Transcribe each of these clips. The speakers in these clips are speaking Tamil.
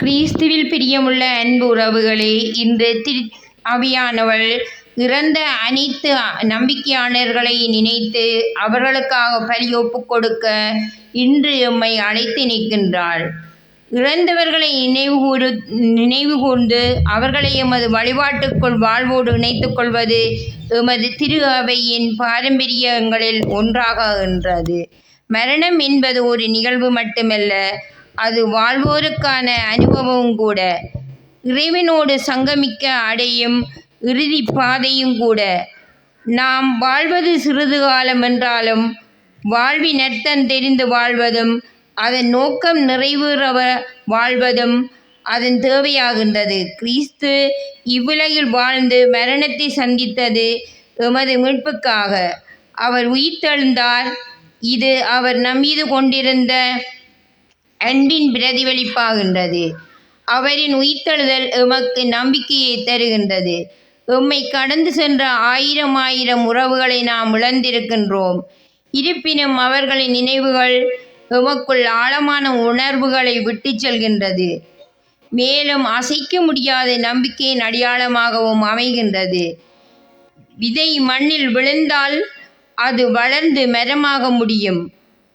கிறிஸ்துவில் பிரியமுள்ள அன்பு உறவுகளே, இன்று ஆவியானவள் இறந்த அனைத்து நம்பிக்கையாளர்களை நினைத்து அவர்களுக்காக பலி ஒப்புக் கொடுக்க இன்று எம்மை அழைத்து நிற்கின்றாள். இறந்தவர்களை நினைவு கூர்ந்து அவர்களை எமது வழிபாட்டுக்குள் வாழ்வோடு இணைத்துக் கொள்வது எமது திரு அவையின் பாரம்பரியங்களில் ஒன்றாகின்றது. மரணம் என்பது ஒரு நிகழ்வு மட்டுமல்ல, அது வாழ்வோருக்கான அனுபவமும் கூட. இறைவனோடு சங்கமிக்க அடையும் இறுதி பாதையும் கூட. நாம் வாழ்வது சிறிது காலம் என்றாலும் வாழ்வின் அர்த்தம் தெரிந்து வாழ்வதும் அதன் நோக்கம் நிறைவேற வாழ்வதும் அதன் தேவையாகின்றது. கிறிஸ்து இவ்வுலகில் வாழ்ந்து மரணத்தை சந்தித்தது எமது மீட்புக்காக. அவர் உயிர்த்தெழுந்தார். இது அவர் நம்மீது கொண்டிருந்த அன்பின் பிரதிபலிப்பாகின்றது. அவரின் உயிர்த்தெழுதல் எமக்கு நம்பிக்கையை தருகின்றது. எம்மை கடந்து சென்ற ஆயிரம் உறவுகளை நாம் இழந்திருக்கின்றோம். இருப்பினும் அவர்களின் நினைவுகள் எமக்குள் ஆழமான உணர்வுகளை விட்டு செல்கின்றது. மேலும் அசைக்க முடியாத நம்பிக்கையின் அடையாளமாகவும் அமைகின்றது. விதை மண்ணில் விழுந்தால் அது வளர்ந்து மரமாக முடியும்,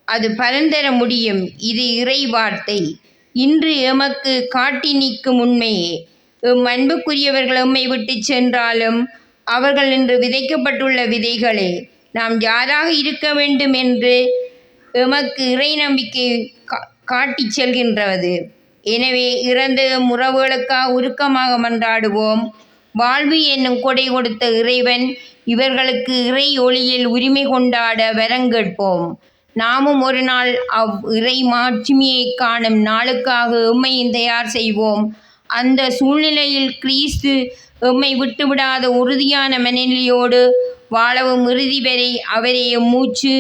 அது பலன் தர முடியும். இது இறை வார்த்தை, இன்று எமக்கு காட்டி நிற்கும் உண்மையே. எம் அன்புக்குரியவர்கள் எம்மை விட்டு சென்றாலும் அவர்கள் இன்று விதைக்கப்பட்டுள்ள விதைகளே. நாம் யாராக இருக்க வேண்டும் என்று எமக்கு இறை நம்பிக்கை காட்டி செல்கின்றது. எனவே இறந்த உறவுகளுக்காக உருக்கமாக மன்றாடுவோம். வாழ்வு என்னும் கொடை கொடுத்த இறைவன் இவர்களுக்கு இறை ஒளியில் உரிமை கொண்டாட வரங்கேட்போம். நாமும் ஒரு நாள் இறை மாட்சிமையை காணும் நாளுக்காக எம்மையும் தயார் செய்வோம். அந்த சூழ்நிலையில் கிறிஸ்து எம்மை விட்டுவிடாத உறுதியான மனநிலையோடு வாழவும் இறுதி வரை அவரே மூச்சு,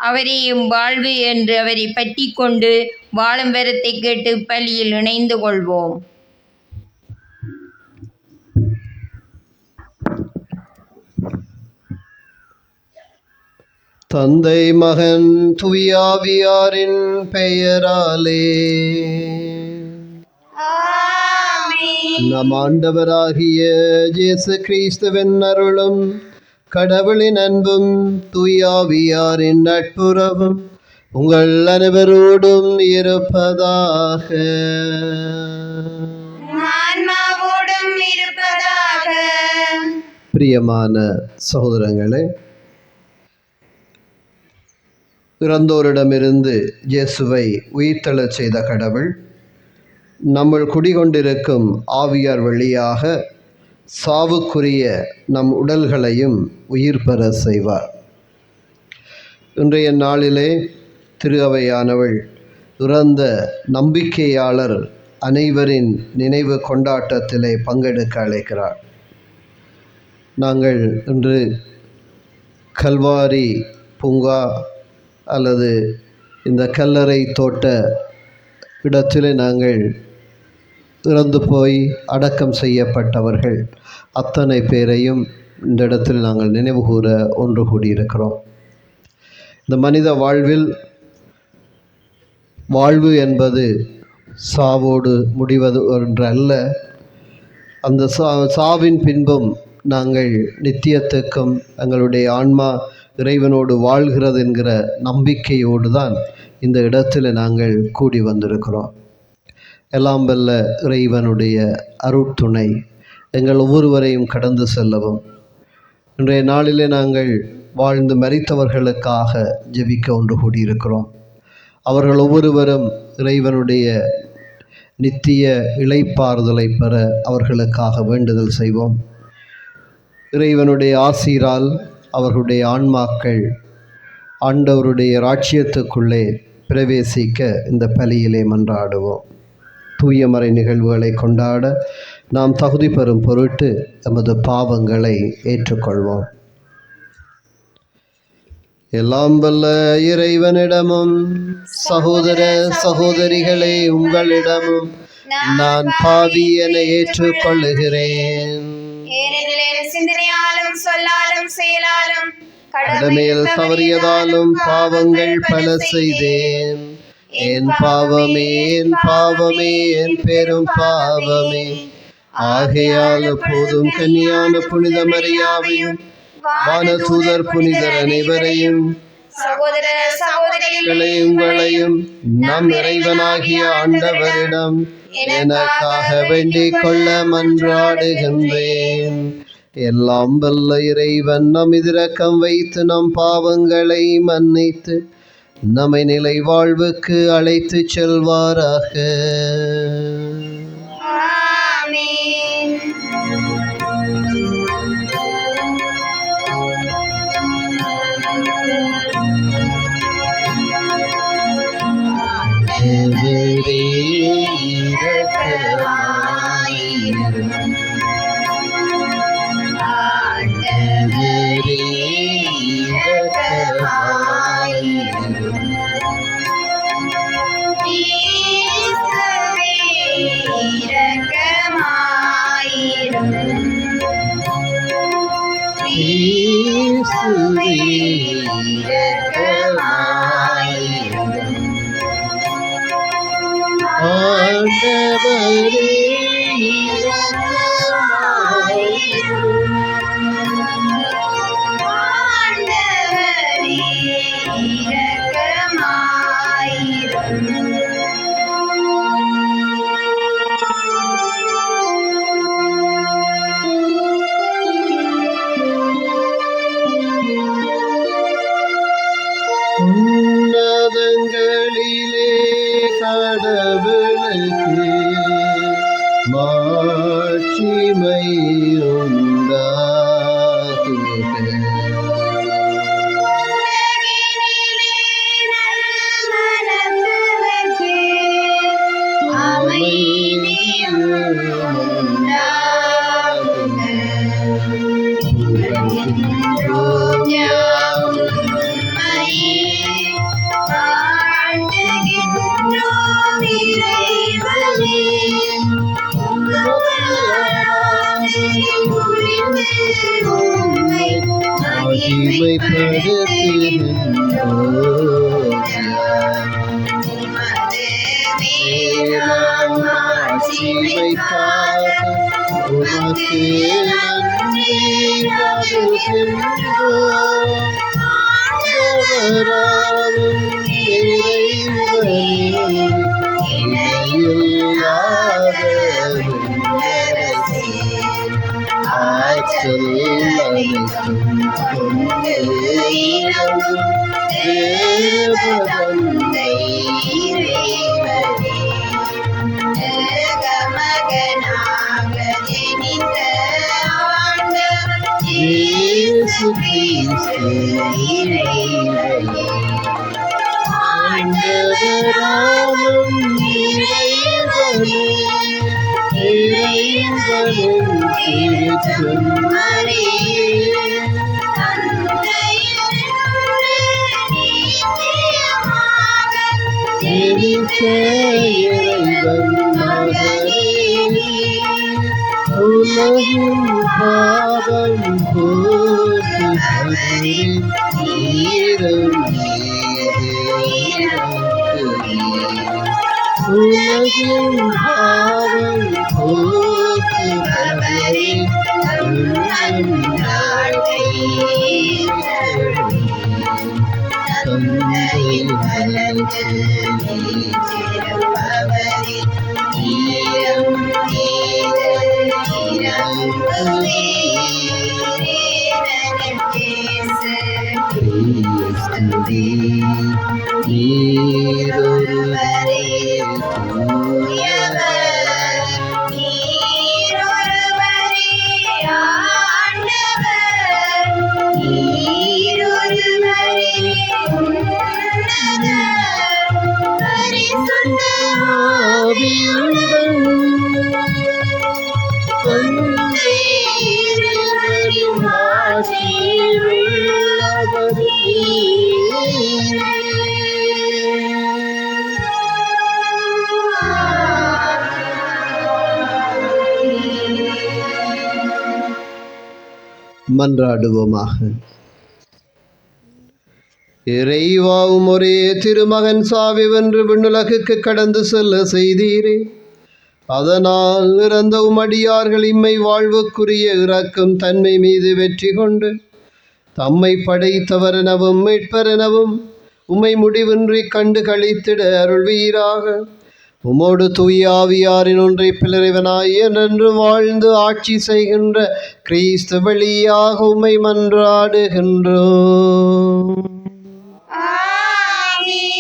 அவரே வாழ்வு என்று அவரை பற்றி கொண்டு வாழும் வரத்தை கேட்டு பலியில் இணைந்து கொள்வோம். தந்தை மகன் தூயாவியாரின் பெயராலே நம் ஆண்டவராகிய இயேசு கிறிஸ்துவின் அருளும் கடவுளின் அன்பும் தூயாவியாரின் நட்புறவும் உங்கள் அனைவரோடும் இருப்பதாக. பிரியமான சகோதரங்களே, இறந்தோரிடமிருந்து இயேசுவை உயிர்த்தெழச் செய்த கடவுள் நம்முள் குடிகொண்டிருக்கும் ஆவியார் வழியாக சாவுக்குரிய நம் உடல்களையும் உயிர் பெற செய்வார். இன்றைய நாளிலே திரு அவையானவள் இறந்த நம்பிக்கையாளர் அனைவரின் நினைவு கொண்டாட்டத்திலே பங்கெடுக்க அழைக்கிறார். நாங்கள் இன்று கல்வாரி பூங்கா அல்லது இந்த கல்லறை தோட்ட இடத்திலே நாங்கள் இறந்து போய் அடக்கம் செய்யப்பட்டவர்கள் அத்தனை பேரையும் இந்த இடத்தில் நாங்கள் நினைவு கூற ஒன்று கூடியிருக்கிறோம். இந்த மனித வாழ்வில் வாழ்வு என்பது சாவோடு முடிவது ஒன்றல்ல. அந்த சாவின் பின்பும் நாங்கள் நித்தியத்துக்கும் எங்களுடைய ஆன்மா இறைவனோடு வாழ்கிறது என்கிற நம்பிக்கையோடு தான் இந்த இடத்தில் நாங்கள் கூடி வந்திருக்கிறோம். எல்லாம் வல்ல இறைவனுடைய அருட்துணை எங்கள் ஒவ்வொருவரையும் கடந்து செல்லவும், இன்றைய நாளிலே நாங்கள் வாழ்ந்து மரித்தவர்களுக்காக ஜெபிக்க ஒன்று கூடியிருக்கிறோம். அவர்கள் ஒவ்வொருவரும் இறைவனுடைய நித்திய இளைப்பாறுதலை பெற அவர்களுக்காக வேண்டுதல் செய்வோம். இறைவனுடைய ஆசீரால் அவர்களுடைய ஆன்மாக்கள் ஆண்டவருடைய ராஜ்யத்துக்குள்ளே பிரவேசிக்க இந்த பலியிலே மன்றாடுவோம். தூயமறை நிகழ்வுகளை கொண்டாட நாம் தகுதி பெறும் பொருட்டு எமது பாவங்களை ஏற்றுக்கொள்வோம். எல்லாம் வல்ல இறைவனிடமும் சகோதர சகோதரிகளே உங்களிடமும் நான் பாவி என ஏற்றுக்கொள்ளுகிறேன். சிந்தனையாலும் சொல்லாலும் செயலாலும் கடமையில் தவறியதாலும் பாவங்கள் பல செய்தேன். என் பாவமே என் பாவமே என் பெரும் பாவமே. ஆகையால் எப்போதும் கன்னியான புனித மரியாவையும் வானதூதர் புனிதர் அனைவரையும் சகோதர சகோதரிகளே உங்களையும் நம் இறைவனாகிய ஆண்டவரிடம் எனக்காக வேண்டிக் கொள்ள மன்றாடுகின்றேன். எல்லாம் வல்ல இறைவன் நம் இரக்கம் வைத்து நம் பாவங்களை மன்னித்து நம்மை நிலை வாழ்வுக்கு அழைத்து செல்வாராக. ஆமென். ஆண்டவரே இரக்கமாயிரும். ஆண்டவரே இரக்கமாயிரும். இயேசுவே இரக்கமாயிரும். இயேசுவே இரக்கமாயிரும். ஆண்டவரே இரக்கமாயிரும். ஆண்டவரே உன்னதங்களிலே கடவுளுக்கு மாட்சிமை உண்டாகுக. உலகின் பாவம் போக்கு பாவம் போக்குபவரே, தந்தையின் வலத்தில் வீற்றிருப்பவரே, ஈரம் மீது இறங்குவீர். கிறிஸ்துவே, நீரொருவரே தூயவர், நீரொருவரே ஆண்டவர், நீரொருவரே உன்னதர், பரிசுத்த ஆவியுடன் தந்தை இறைவனின் ஆட்சியிலுள்ளவர் நீரே. மன்றாடுவோமாக. இறைவாவும் ஒரே திருமகன் சாவி வென்று விண்ணுலகுக்கு கடந்து செல்ல செய்தீரே, அதனால் இறந்த உமடியார்கள் இம்மை வாழ்வுக்குரிய இறக்கும் தன்மை மீது வெற்றி கொண்டு தம்மை படைத்தவரெனவும் மீட்பரெனவும் உம்மை முடிவின்றி கண்டு களித்திட அருள்வீராக. உமோடு தூய ஆவியாரின் ஒன்றை பிளறிவனாய் என்று வாழ்ந்து ஆட்சி செய்கின்ற கிறிஸ்து வழியாக உம்மை மன்றாடுகின்றோம். ஆமென்.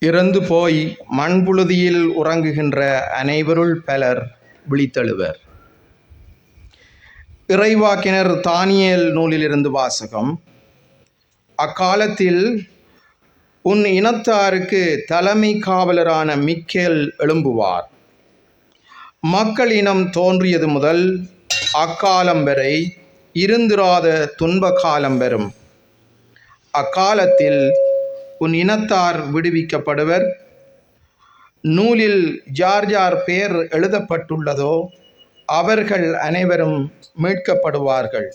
இறந்து போய் மண்புழுதியில் உறங்குகின்ற அனைவருள் பலர் விழித்தெழுவர். இறைவாக்கினர் தானியேல் நூலிலிருந்து வாசகம். அக்காலத்தில் உன் இனத்தாருக்கு தலைமை காவலரான மிக்கேல் எழும்புவார். மக்கள் இனம் தோன்றியது முதல் அக்காலம் வரை இருந்திராத துன்ப காலம் வரும். அக்காலத்தில் உன் இனத்தார் விடுவிக்கப்படுவர். நூலில் யார் யார் பெயர் எழுதப்பட்டுள்ளதோ அவர்கள் அனைவரும் மீட்கப்படுவார்கள்.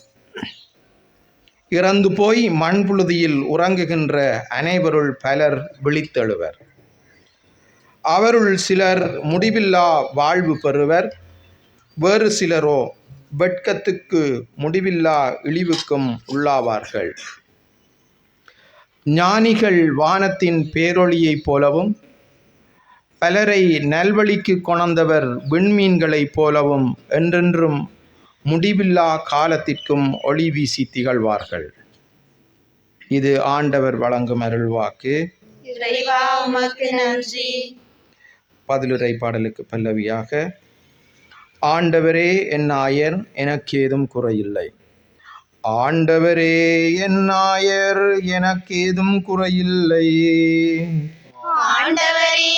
இறந்து போய் மண்புழுதியில் உறங்குகின்ற அனைவருள் பலர் விழித்தெழுவர். அவருள் சிலர் முடிவில்லா வாழ்வு பெறுவர், வேறு சிலரோ வெட்கத்துக்கு முடிவில்லா இழிவுக்கும் உள்ளாவார்கள். ஞானிகள் வானத்தின் பேரொளியைப் போலவும் பலரை நல்வழிக்கு கொணர்ந்தவர் விண்மீன்களைப் போலவும் என்றென்றும் முடிவில்லா காலத்திற்கும் ஒளி வீசி திகழ்வார்கள். இது ஆண்டவர் வழங்கும் அருள்வாக்கு. இறைவா உமக்கு நன்றி. பதிலுரை பாடலுக்கு பல்லவியாக. ஆண்டவரே என் நாயர், எனக்கு ஏதும் குறையில்லை. ஆண்டவரே என் நாயர், எனக்கு ஏதும் குறையில்லை. ஆண்டவரே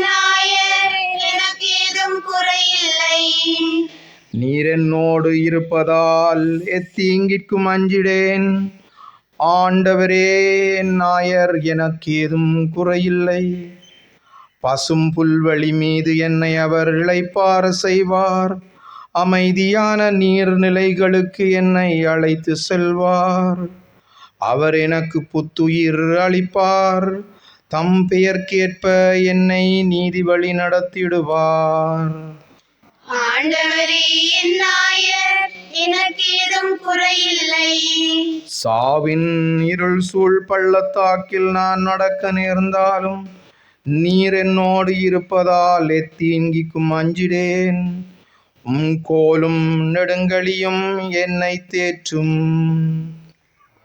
நாயர், எனக்கு ஏதும் குறையில்லை. நீர் என்னோடு இருப்பதால் எத்தீங்கிற்கும் அஞ்சிடேன். ஆண்டவரே என் நாயர், எனக்கு ஏதும் குறையில்லை. பசும் புல்வெளி மீது என்னை அவர் இளைப்பாற செய்வார். அமைதியான நீர்நிலைகளுக்கு என்னை அழைத்து செல்வார். அவர் எனக்கு புத்துயிர் அளிப்பார். தம் பெயர்க்கேற்ப என்னை நீதி வழி நடத்திடுவார். ஆண்டவரே என் நாயர், எனக்கு ஏதும் குறையில்லை. சாவின் இருள் சூழ் பள்ளத்தாக்கில் நான் நடக்க நேர்ந்தாலும் நீர் என்னோடு இருப்பதால் எத்தீங்கிக்கும் அஞ்சிடேன். கோலும் நெடுங்கலியும் என்னை தேற்றும்.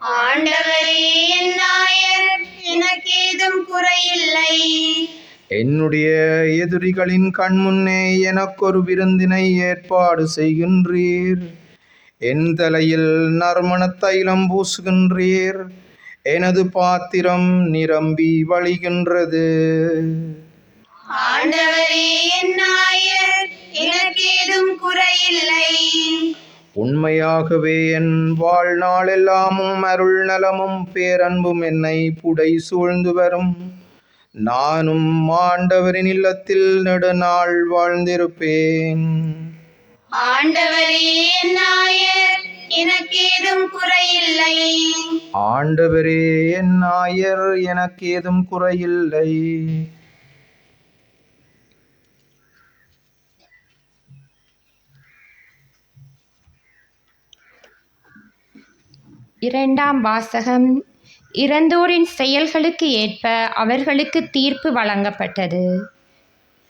ஆண்டவரே என் நாயர், எனக்கு ஏதும் குறையில்லை. என்னுடைய எதிரிகளின் கண்முன்னே எனக்கொரு விருந்தினை ஏற்பாடு செய்கின்றீர். என் தலையில் நறுமண தைலம் பூசுகின்றீர். எனது பாத்திரம் நிரம்பி வழிகின்றது. ஆண்டவரே என் நாயர், எனக்கு ஏதும் குறையில்லை. உண்மையாகவே என் வாழ்நாளெல்லாமும் அருள் நலமும் பேரன்பும் என்னை புடை சூழ்ந்து வரும். நானும் ஆண்டவரின் இல்லத்தில் நெடுநாள் வாழ்ந்திருப்பேன். ஆண்டவரே என் நாயர், எனக்கேதும் குறையில்லை. ஆண்டவரே என் நாயர், எனக்கு ஏதும் குறையில்லை. இரண்டாம் வாசகம். இறந்தோரின் செயல்களுக்கு ஏற்ப அவர்களுக்கு தீர்ப்பு வழங்கப்பட்டது.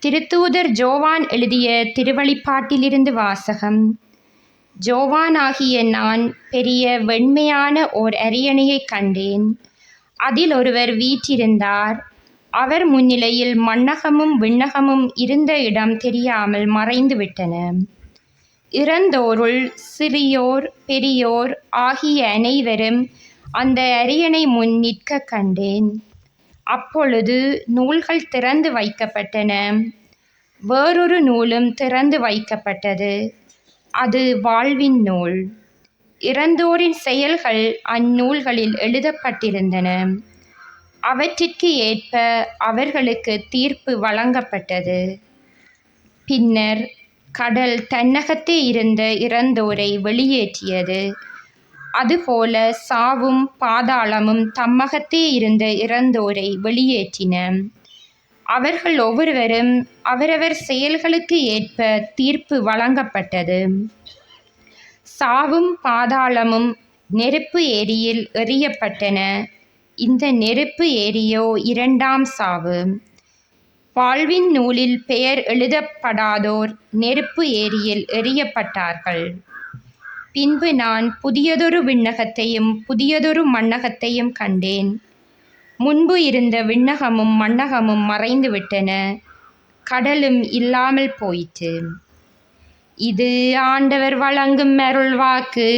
திருத்தூதர் ஜோவான் எழுதிய திருவழிப்பாட்டிலிருந்து வாசகம். ஜோவானாகிய நான் பெரிய வெண்மையான ஓர் அரியணையைக் கண்டேன். அதில் ஒருவர் வீற்றிருந்தார். அவர் முன்னிலையில் மண்ணகமும் விண்ணகமும் இருந்த இடம் தெரியாமல் மறைந்துவிட்டன. இறந்தோருள் சிறியோர் பெரியோர் ஆகிய அனைவரும் அந்த அரியணை முன் நிற்க கண்டேன். அப்பொழுது நூல்கள் திறந்து வைக்கப்பட்டன. வேறொரு நூலும் திறந்து வைக்கப்பட்டது. அது வாழ்வின் நூல். இறந்தோரின் செயல்கள் அந்நூல்களில் எழுதப்பட்டிருந்தன. அவற்றிற்கு ஏற்ப அவர்களுக்கு தீர்ப்பு வழங்கப்பட்டது. பின்னர் கடல் தன்னகத்தே இருந்த இறந்தோரை வெளியேற்றியது. அதுபோல சாவும் பாதாளமும் தம்மகத்தே இருந்த இறந்தோரை வெளியேற்றின. அவர்கள் ஒவ்வொருவரும் அவரவர் செயல்களுக்கு ஏற்ப தீர்ப்பு வழங்கப்பட்டது. சாவும் பாதாளமும் நெருப்பு ஏரியில் எறியப்பட்டன. இந்த நெருப்பு ஏரியோ இரண்டாம் சாவு. வாழ்வின் நூலில் பெயர் எழுதப்படாதோர் நெருப்பு ஏரியில் எறியப்பட்டார்கள். பின்பு நான் புதியதொரு விண்ணகத்தையும் புதியதொரு மண்ணகத்தையும் கண்டேன். முன்பு இருந்த விண்ணகமும் மண்ணகமும் மறைந்துவிட்டன. கடலும் இல்லாமல் போயிற்று. இது ஆண்டவர் வழங்கும் அருள்வாக்கு.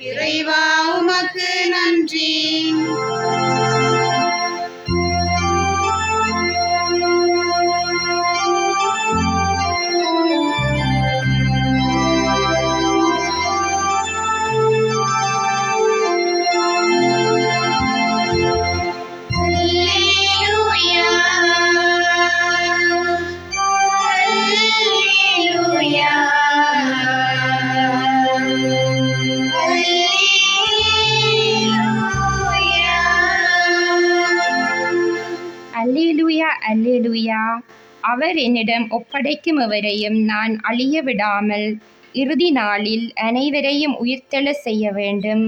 இறைவா, உமக்கு நன்றி. அல்லேலூயா, அல்லேலூயா. அவர் என்னிடம் ஒப்படைக்கும் எவரையும் நான் அழிய விடாமல் இறுதி நாளில் அனைவரையும் உயிர்த்தெழ செய்ய வேண்டும்.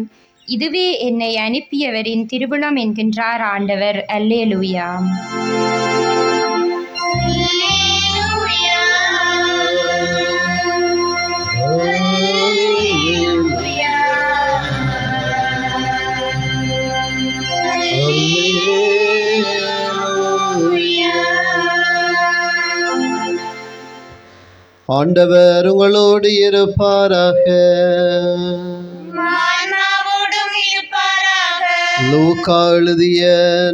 இதுவே என்னை அனுப்பியவரின் திருவுளம் என்கின்றார் ஆண்டவர். அல்லேலூயா. ஆண்டவர் உங்களோடு இருப்பாராக. ஆன்மாவோடும் இருப்பாராக. லூக்கா எழுதிய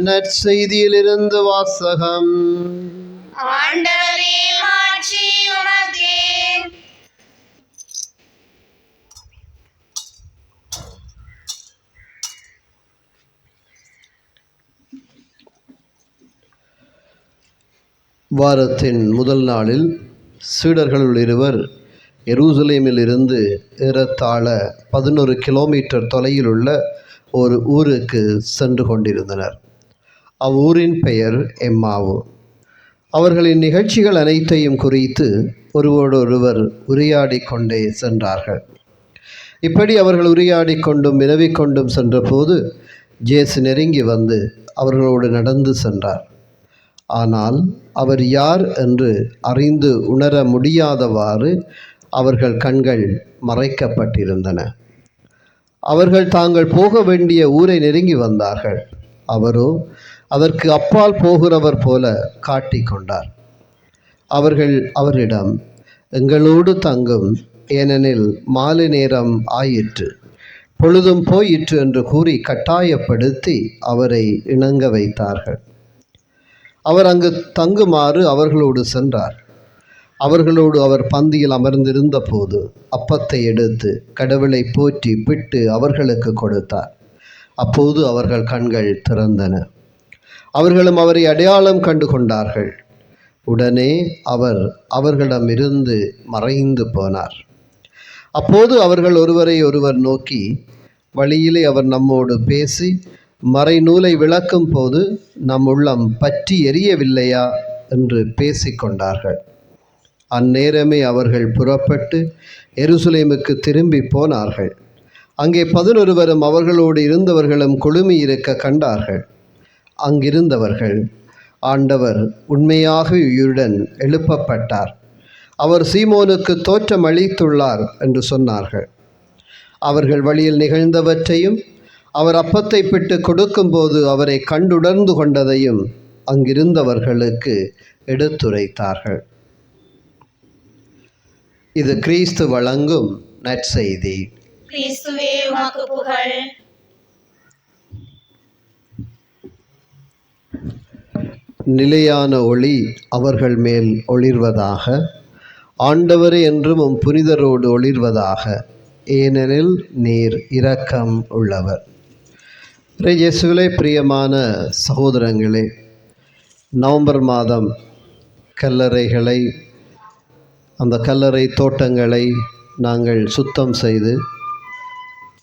நற்செய்தியிலிருந்து வாசகம். ஆண்டவரே, மாட்சி உமக்கே. வாரத்தின் முதல் நாளில் சீடர்களுள் இருவர் எருசலேமில் இருந்து ஏறத்தாழ 11 கிலோமீட்டர் தொலைவில் உள்ள ஒரு ஊருக்கு சென்று கொண்டிருந்தனர். அவ்வூரின் பெயர் எம்மாவு. அவர்களின் நிகழ்ச்சிகள் அனைத்தையும் குறித்து ஒருவரோடொருவர் உரையாடி கொண்டே சென்றார்கள். இப்படி அவர்கள் உரையாடி கொண்டும் வினவிக்கொண்டும் சென்றபோது இயேசு நெருங்கி வந்து அவர்களோடு நடந்து சென்றார். ஆனால் அவர் யார் என்று அறிந்து உணர முடியாதவாறு அவர்கள் கண்கள் மறைக்கப்பட்டிருந்தன. அவர்கள் தாங்கள் போக வேண்டிய ஊரை நெருங்கி வந்தார்கள். அவரோ அதற்கு அப்பால் போகிறவர் போல காட்டிக்கொண்டார். அவர்கள் அவரிடம், எங்களோடு தங்கும், ஏனெனில் மாலை நேரம் ஆயிற்று, பொழுதும் போயிற்று என்று கூறி கட்டாயப்படுத்தி அவரை இணங்க வைத்தார்கள். அவர் அங்கு தங்குமாறு அவர்களோடு சென்றார். அவர்களோடு அவர் பந்தியில் அமர்ந்திருந்த போது அப்பத்தை எடுத்து கடவுளை போற்றி பிட்டு அவர்களுக்கு கொடுத்தார். அப்போது அவர்கள் கண்கள் திறந்தன. அவர்களும் அவரை அடையாளம் கண்டு கொண்டார்கள். உடனே அவர் அவர்களிடமிருந்து மறைந்து போனார். அப்போது அவர்கள் ஒருவரை ஒருவர் நோக்கி, வழியிலே அவர் நம்மோடு பேசி மறைநூலை விளக்கும் போது நம் உள்ளம் பற்றி எரியவில்லையா என்று பேசிக்கொண்டார்கள். அந்நேரமே அவர்கள் புறப்பட்டு எருசலேமுக்கு திரும்பி போனார்கள். அங்கே 11 அவர்களோடு இருந்தவர்களும் குழுமி இருக்க கண்டார்கள். அங்கிருந்தவர்கள், ஆண்டவர் உண்மையாக உயிருடன் எழுப்பப்பட்டார், அவர் சீமோனுக்கு தோற்றம் அளித்துள்ளார் என்று சொன்னார்கள். அவர்கள் வழியில் நிகழ்ந்தவற்றையும் அவர் அப்பத்தை பிட்டு கொடுக்கும்போது அவரை கண்டுணர்ந்து கொண்டதையும் அங்கிருந்தவர்களுக்கு எடுத்துரைத்தார்கள். இது கிறிஸ்து வழங்கும் நற்செய்தி. கிறிஸ்துவே உமக்கு புகழ். நிலையான ஒளி அவர்கள் மேல் ஒளிர்வதாக, ஆண்டவரே என்றும் உம் புனிதரோடு ஒளிர்வதாக, ஏனெனில் நீர் இரக்கம் உள்ளவர். இயேசுவிலே பிரியமான சகோதரங்களே, நவம்பர் மாதம் கல்லறைகளை, அந்த கல்லறை தோட்டங்களை நாங்கள் சுத்தம் செய்து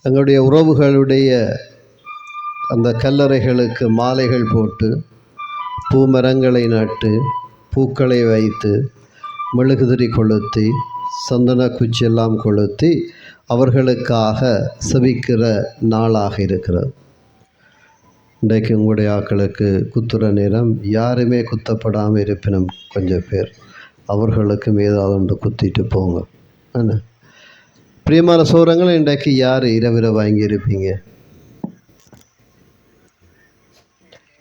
எங்களுடைய உறவுகளுடைய அந்த கல்லறைகளுக்கு மாலைகள் போட்டு பூமரங்களை நட்டு பூக்களை வைத்து மெழுகுதிரி கொளுத்தி சந்தன குச்சியெல்லாம் கொளுத்தி அவர்களுக்காக செபிக்கிற நாளாக இருக்கிறது. இன்றைக்கு உங்களுடைய ஆக்களுக்கு குத்துற நேரம் யாருமே குத்தப்படாமல் இருப்பினும் கொஞ்சம் பேர் அவர்களுக்கும் ஏதாவது ஒன்று குத்திட்டு போங்க. என்ன பிரியமான சோரங்கள், இன்றைக்கு யார் இரவிர வாங்கியிருப்பீங்க?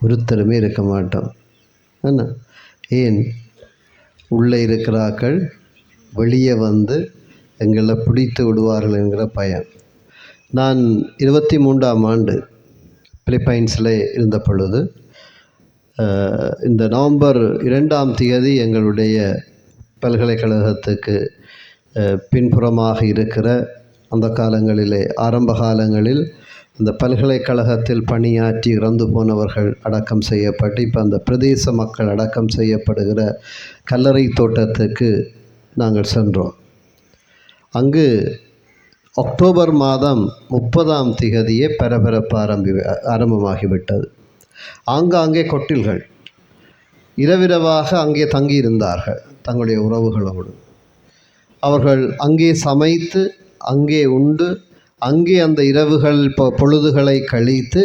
ஒருத்தருமே இருக்க மாட்டோம். என்ன ஏன்? உள்ளே இருக்கிறார்கள் வெளியே வந்து எங்களை பிடித்து விடுவார்கள் என்கிற பயம். நான் 23ஆம் ஆண்டு பிலிப்பைன்ஸில் இருந்த பொழுது இந்த நவம்பர் 2ஆம் தேதி எங்களுடைய பல்கலைக்கழகத்துக்கு பின்புறமாக இருக்கிற அந்த காலங்களிலே, ஆரம்ப காலங்களில் அந்த பல்கலைக்கழகத்தில் பணியாற்றி இறந்து போனவர்கள் அடக்கம் செய்யப்பட்டு இப்போ அந்த பிரதேச மக்கள் அடக்கம் செய்யப்படுகிற கல்லறை தோட்டத்துக்கு நாங்கள் சென்றோம். அங்கு அக்டோபர் மாதம் 30ஆம் தேதியே பரபரப்பு ஆரம்பமாகிவிட்டது. ஆங்காங்கே கொட்டில்கள். இரவிரவாக அங்கே தங்கியிருந்தார்கள் தங்களுடைய உறவுகளோடு. அவர்கள் அங்கே சமைத்து, அங்கே உண்டு, அங்கே அந்த இரவுகள் பொழுதுகளை கழித்து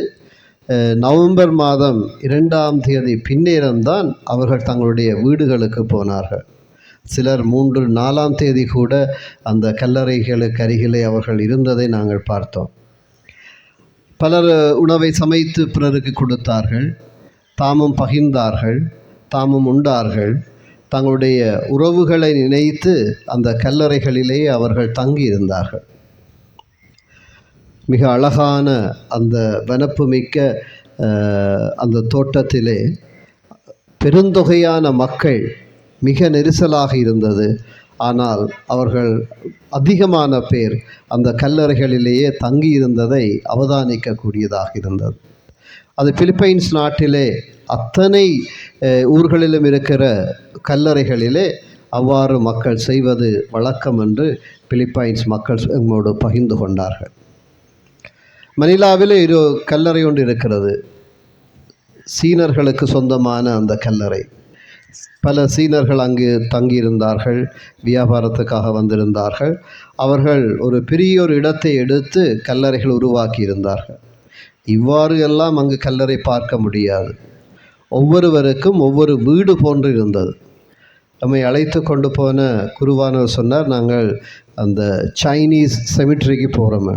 நவம்பர் மாதம் 2ஆம் தேதி பின்னேரம்தான் அவர்கள் தங்களுடைய வீடுகளுக்கு போனார்கள். சிலர் 3, 4ஆம் தேதி கூட அந்த கல்லறைகளுக்கு அருகிலே அவர்கள் இருந்ததை நாங்கள் பார்த்தோம். பலர் உணவை சமைத்து பிறருக்கு கொடுத்தார்கள், தாமும் பகிர்ந்தார்கள், தாமும் உண்டார்கள். தங்களுடைய உறவுகளை நினைத்து அந்த கல்லறைகளிலே அவர்கள் தங்கியிருந்தார்கள். மிக அழகான அந்த வனப்புமிக்க அந்த தோட்டத்திலே பெருந்தொகையான மக்கள், மிக நெரிசலாக இருந்தது. ஆனால் அவர்கள் அதிகமான பேர் அந்த கல்லறைகளிலேயே தங்கியிருந்ததை அவதானிக்கக்கூடியதாக இருந்தது. அது பிலிப்பைன்ஸ் நாட்டிலே அத்தனை ஊர்களிலும் இருக்கிற கல்லறைகளிலே அவ்வாறு மக்கள் செய்வது வழக்கம் என்று பிலிப்பைன்ஸ் மக்கள் எங்களோடு பகிர்ந்து கொண்டார்கள். மணிலாவிலே ஒரு கல்லறை ஒன்று இருக்கிறது, சீனர்களுக்கு சொந்தமான அந்த கல்லறை. பல சீனர்கள் அங்கு தங்கியிருந்தார்கள், வியாபாரத்துக்காக வந்திருந்தார்கள். அவர்கள் ஒரு பெரிய ஒரு இடத்தை எடுத்து கல்லறைகள் உருவாக்கி இருந்தார்கள். இவ்வாறு எல்லாம் அங்கு கல்லறை பார்க்க முடியாது. ஒவ்வொருவருக்கும் ஒவ்வொரு வீடு போன்று இருந்தது. நம்மை அழைத்து கொண்டு போன குருவானவர் சொன்னார், நாங்கள் அந்த சைனீஸ் செமிட்ரிக்கு போகிறோம்.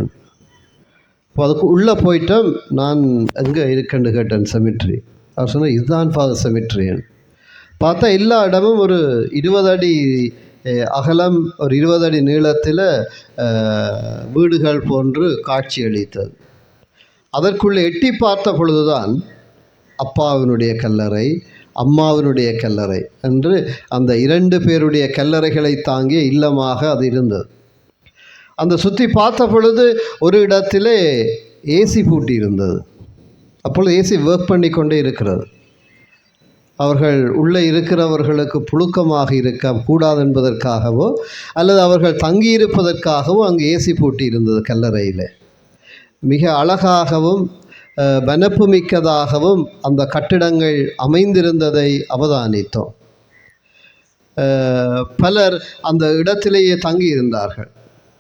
இப்போ அதுக்கு உள்ளே போயிட்டோம். நான் எங்கே இருக்குன்னு கேட்டேன் செமிட்ரி. அவர் சொன்னார், இதுதான் ஃபாதர் செமிட்ரின்னு. பார்த்தா எல்லா இடமும் ஒரு 20 அடி அகலம், ஒரு 20 அடி நீளத்தில் வீடுகள் போன்று காட்சி அளித்தது. அதற்குள்ளே எட்டி பார்த்த பொழுதுதான் அப்பாவினுடைய கல்லறை, அம்மாவினுடைய கல்லறை என்று அந்த 2 பேருடைய கல்லறைகளை தாங்கிய இல்லமாக அது இருந்தது. அந்த சுற்றி பார்த்த பொழுது ஒரு இடத்திலே ஏசி பூட்டி இருந்தது. அப்பொழுது ஏசி ஒர்க் பண்ணி கொண்டே இருக்கிறது. அவர்கள் உள்ளே இருக்கிறவர்களுக்கு புழுக்கமாக இருக்க கூடாது என்பதற்காகவோ அல்லது அவர்கள் தங்கியிருப்பதற்காகவோ அங்கு ஏசி பூட்டி இருந்தது கல்லறையில். மிக அழகாகவும் வனப்பு மிக்கதாகவும் அந்த கட்டிடங்கள் அமைந்திருந்ததை அவதானித்தோம். பலர் அந்த இடத்திலேயே தங்கியிருந்தார்கள்.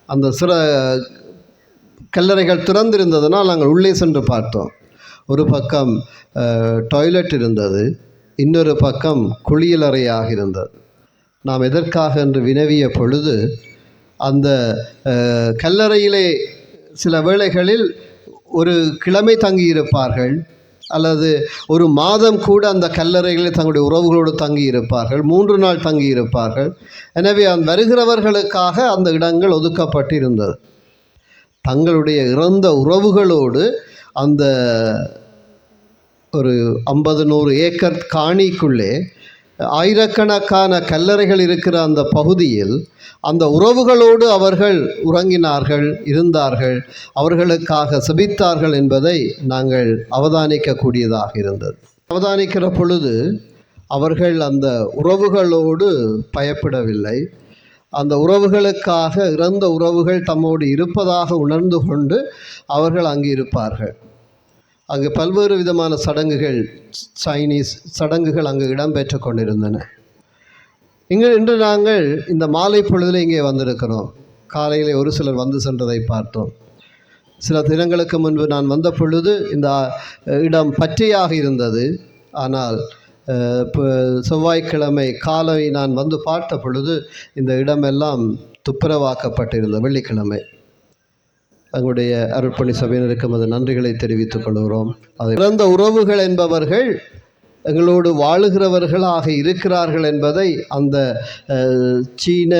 அந்த கல்லறைகள் திறந்திருந்ததனால் நாங்கள் உள்ளே சென்று பார்த்தோம். ஒரு பக்கம் டாய்லெட் இருந்தது, இன்னொரு பக்கம் குளியலறையாக இருந்தது. நாம் எதற்காக என்று வினவிய பொழுது அந்த கல்லறையிலே சில வேளைகளில் ஒரு கிழமை தங்கியிருப்பார்கள் அல்லது ஒரு மாதம் கூட அந்த கல்லறைகளில் தங்களுடைய உறவுகளோடு தங்கியிருப்பார்கள், 3 நாள் தங்கியிருப்பார்கள். எனவே வருகிறவர்களுக்காக அந்த இடங்கள் ஒதுக்கப்பட்டிருந்தது. தங்களுடைய இறந்த உறவுகளோடு அந்த ஒரு 50-100 ஏக்கர் காணிக்குள்ளே ஆயிரக்கணக்கான கல்லறைகள் இருக்கிற அந்த பகுதியில் அந்த உறவுகளோடு அவர்கள் உறங்கினார்கள், இருந்தார்கள், அவர்களுக்காக செபித்தார்கள் என்பதை நாங்கள் அவதானிக்கக்கூடியதாக இருந்தது. அவதானிக்கிற பொழுது அவர்கள் அந்த உறவுகளோடு பயப்படவில்லை. அந்த உறவுகளுக்காக இறந்த உறவுகள் தம்மோடு இருப்பதாக உணர்ந்து கொண்டு அவர்கள் அங்கு இருப்பார்கள். அங்கு பல்வேறு விதமான சடங்குகள், சைனீஸ் சடங்குகள் அங்கு இடம்பெற்று கொண்டிருந்தன. இன்று நாங்கள் இந்த மாலை பொழுதில் இங்கே வந்திருக்கிறோம். காலையில் ஒரு சிலர் வந்து சென்றதை பார்த்தோம். சில தினங்களுக்கு முன்பு நான் வந்த பொழுது இந்த இடம் பச்சையாக இருந்தது. ஆனால் இப்போ செவ்வாய்க்கிழமை காலை நான் வந்து பார்த்த பொழுது இந்த இடமெல்லாம் துப்புரவாக்கப்பட்டிருந்தது. வெள்ளிக்கிழமை எங்களுடைய அருட்பணி சபையினருக்கு அது நன்றிகளை தெரிவித்துக் கொள்கிறோம். அது இறந்த உறவுகள் என்பவர்கள் எங்களோடு வாழுகிறவர்களாக இருக்கிறார்கள் என்பதை அந்த சீன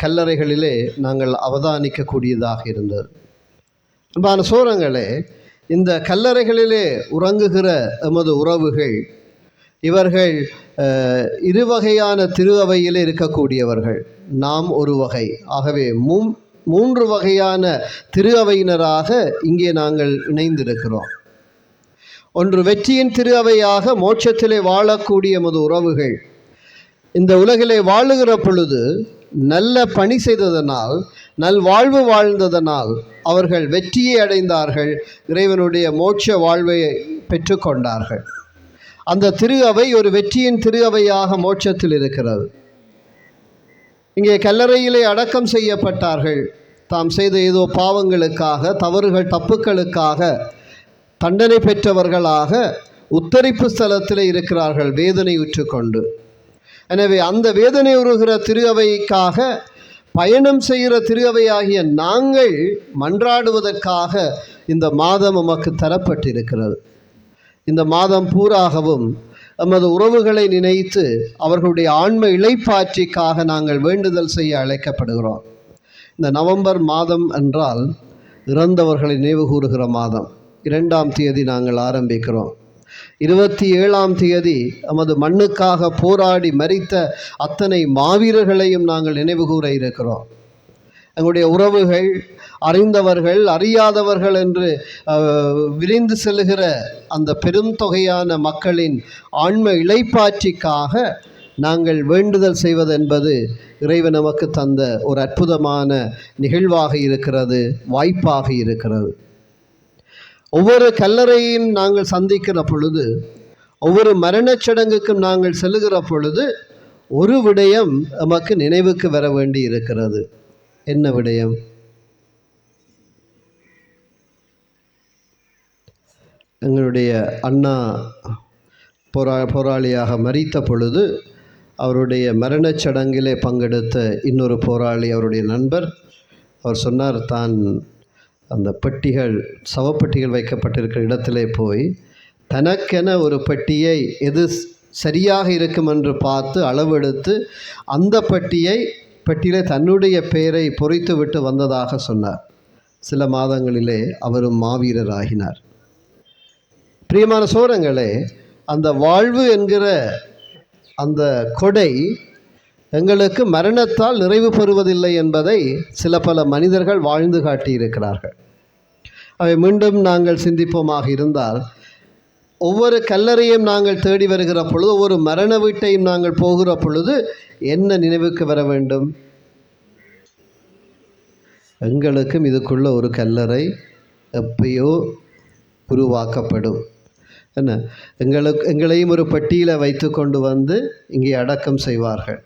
கல்லறைகளிலே நாங்கள் அவதானிக்கக்கூடியதாக இருந்தது. அன்பான சோரங்களே, இந்த கல்லறைகளிலே உறங்குகிற எமது உறவுகள் இவர்கள் இருவகையான திரு அவையில் இருக்கக்கூடியவர்கள். நாம் ஒரு வகை. ஆகவே 3 வகையான திரு அவையினராக இங்கே நாங்கள் இணைந்திருக்கிறோம். ஒன்று வெற்றியின் திரு அவையாக மோட்சத்திலே வாழக்கூடிய எமது உறவுகள் இந்த உலகிலே வாழுகிற பொழுது நல்ல பணி செய்ததனால், நல்வாழ்வு வாழ்ந்ததனால் அவர்கள் வெற்றியை அடைந்தார்கள், இறைவனுடைய மோட்ச வாழ்வை பெற்றுக்கொண்டார்கள். அந்த திரு அவை ஒரு வெற்றியின் திரு அவையாக மோட்சத்தில் இருக்கிறது. இங்கே கல்லறையிலே அடக்கம் செய்யப்பட்டார்கள். தாம் செய்த ஏதோ பாவங்களுக்காக, தவறுகள் தப்புக்களுக்காக தண்டனை பெற்றவர்களாக உத்தரிப்பு ஸ்தலத்தில் இருக்கிறார்கள், வேதனை உற்றுக்கொண்டு. எனவே அந்த வேதனை உறுகிற திரு அவைக்காக பயணம் செய்கிற திரு அவையாகிய நாங்கள் மன்றாடுவதற்காக இந்த மாதம் நமக்கு தரப்பட்டிருக்கிறது. இந்த மாதம் பூராகவும் நமது உறவுகளை நினைத்து அவர்களுடைய ஆன்ம இளைப்பாற்றிக்காக நாங்கள் வேண்டுதல் செய்ய அழைக்கப்படுகிறோம். இந்த நவம்பர் மாதம் என்றால் இறந்தவர்களை நினைவு கூறுகிற மாதம். 2ஆம் தேதி நாங்கள் ஆரம்பிக்கிறோம். 27ஆம் தேதி நமது மண்ணுக்காக போராடி மரித்த அத்தனை மாவீரர்களையும் நாங்கள் நினைவு கூற இருக்கிறோம். எங்களுடைய உறவுகள், அறிந்தவர்கள், அறியாதவர்கள் என்று விரிந்து செல்லுகிற அந்த பெரும் தொகையான மக்களின் ஆன்ம இளைப்பாற்றிக்காக நாங்கள் வேண்டுதல் செய்வது என்பது இறைவன் நமக்கு தந்த ஒரு அற்புதமான நிகழ்வாக இருக்கிறது, வாய்ப்பாக இருக்கிறது. ஒவ்வொரு கல்லறையும் நாங்கள் சந்திக்கிற பொழுது, ஒவ்வொரு மரணச் சடங்குக்கும் நாங்கள் செல்லுகிற பொழுது ஒரு விடயம் நமக்கு நினைவுக்கு வர வேண்டி இருக்கிறது. என்ன விடயம்? எங்களுடைய அண்ணா போராளியாக மரித்த பொழுது அவருடைய மரணச் சடங்கிலே பங்கெடுத்த இன்னொரு போராளி, அவருடைய நண்பர், அவர் சொன்னார், தான் அந்த பெட்டிகள், சவப்பெட்டிகள் வைக்கப்பட்டிருக்கிற இடத்திலே போய் தனக்கென ஒரு பெட்டியை எது சரியாக இருக்கும் என்று பார்த்து அளவெடுத்து அந்த பெட்டியிலே தன்னுடைய பெயரை பொறித்து விட்டு வந்ததாக சொன்னார். சில மாதங்களிலே அவரும் மாவீரர் ஆகினார். பிரியமான சோரங்களே, அந்த வாழ்வு என்கிற அந்த கொடை எங்களுக்கு மரணத்தால் நிறைவு பெறுவதில்லை என்பதை சில பல மனிதர்கள் வாழ்ந்து காட்டியிருக்கிறார்கள். அவை மீண்டும் நாங்கள் சிந்திப்போமாக இருந்தால், ஒவ்வொரு கல்லறையும் நாங்கள் தேடி வருகிற பொழுது, ஒவ்வொரு மரண வீட்டையும் நாங்கள் போகிற பொழுது என்ன நினைவுக்கு வர வேண்டும்? எங்களுக்கும் இதுக்குள்ள ஒரு கல்லறை எப்பயோ உருவாக்கப்படும். என்ன, எங்களையும் ஒரு பெட்டியில் வைத்து கொண்டு வந்து இங்கே அடக்கம் செய்வார்கள்.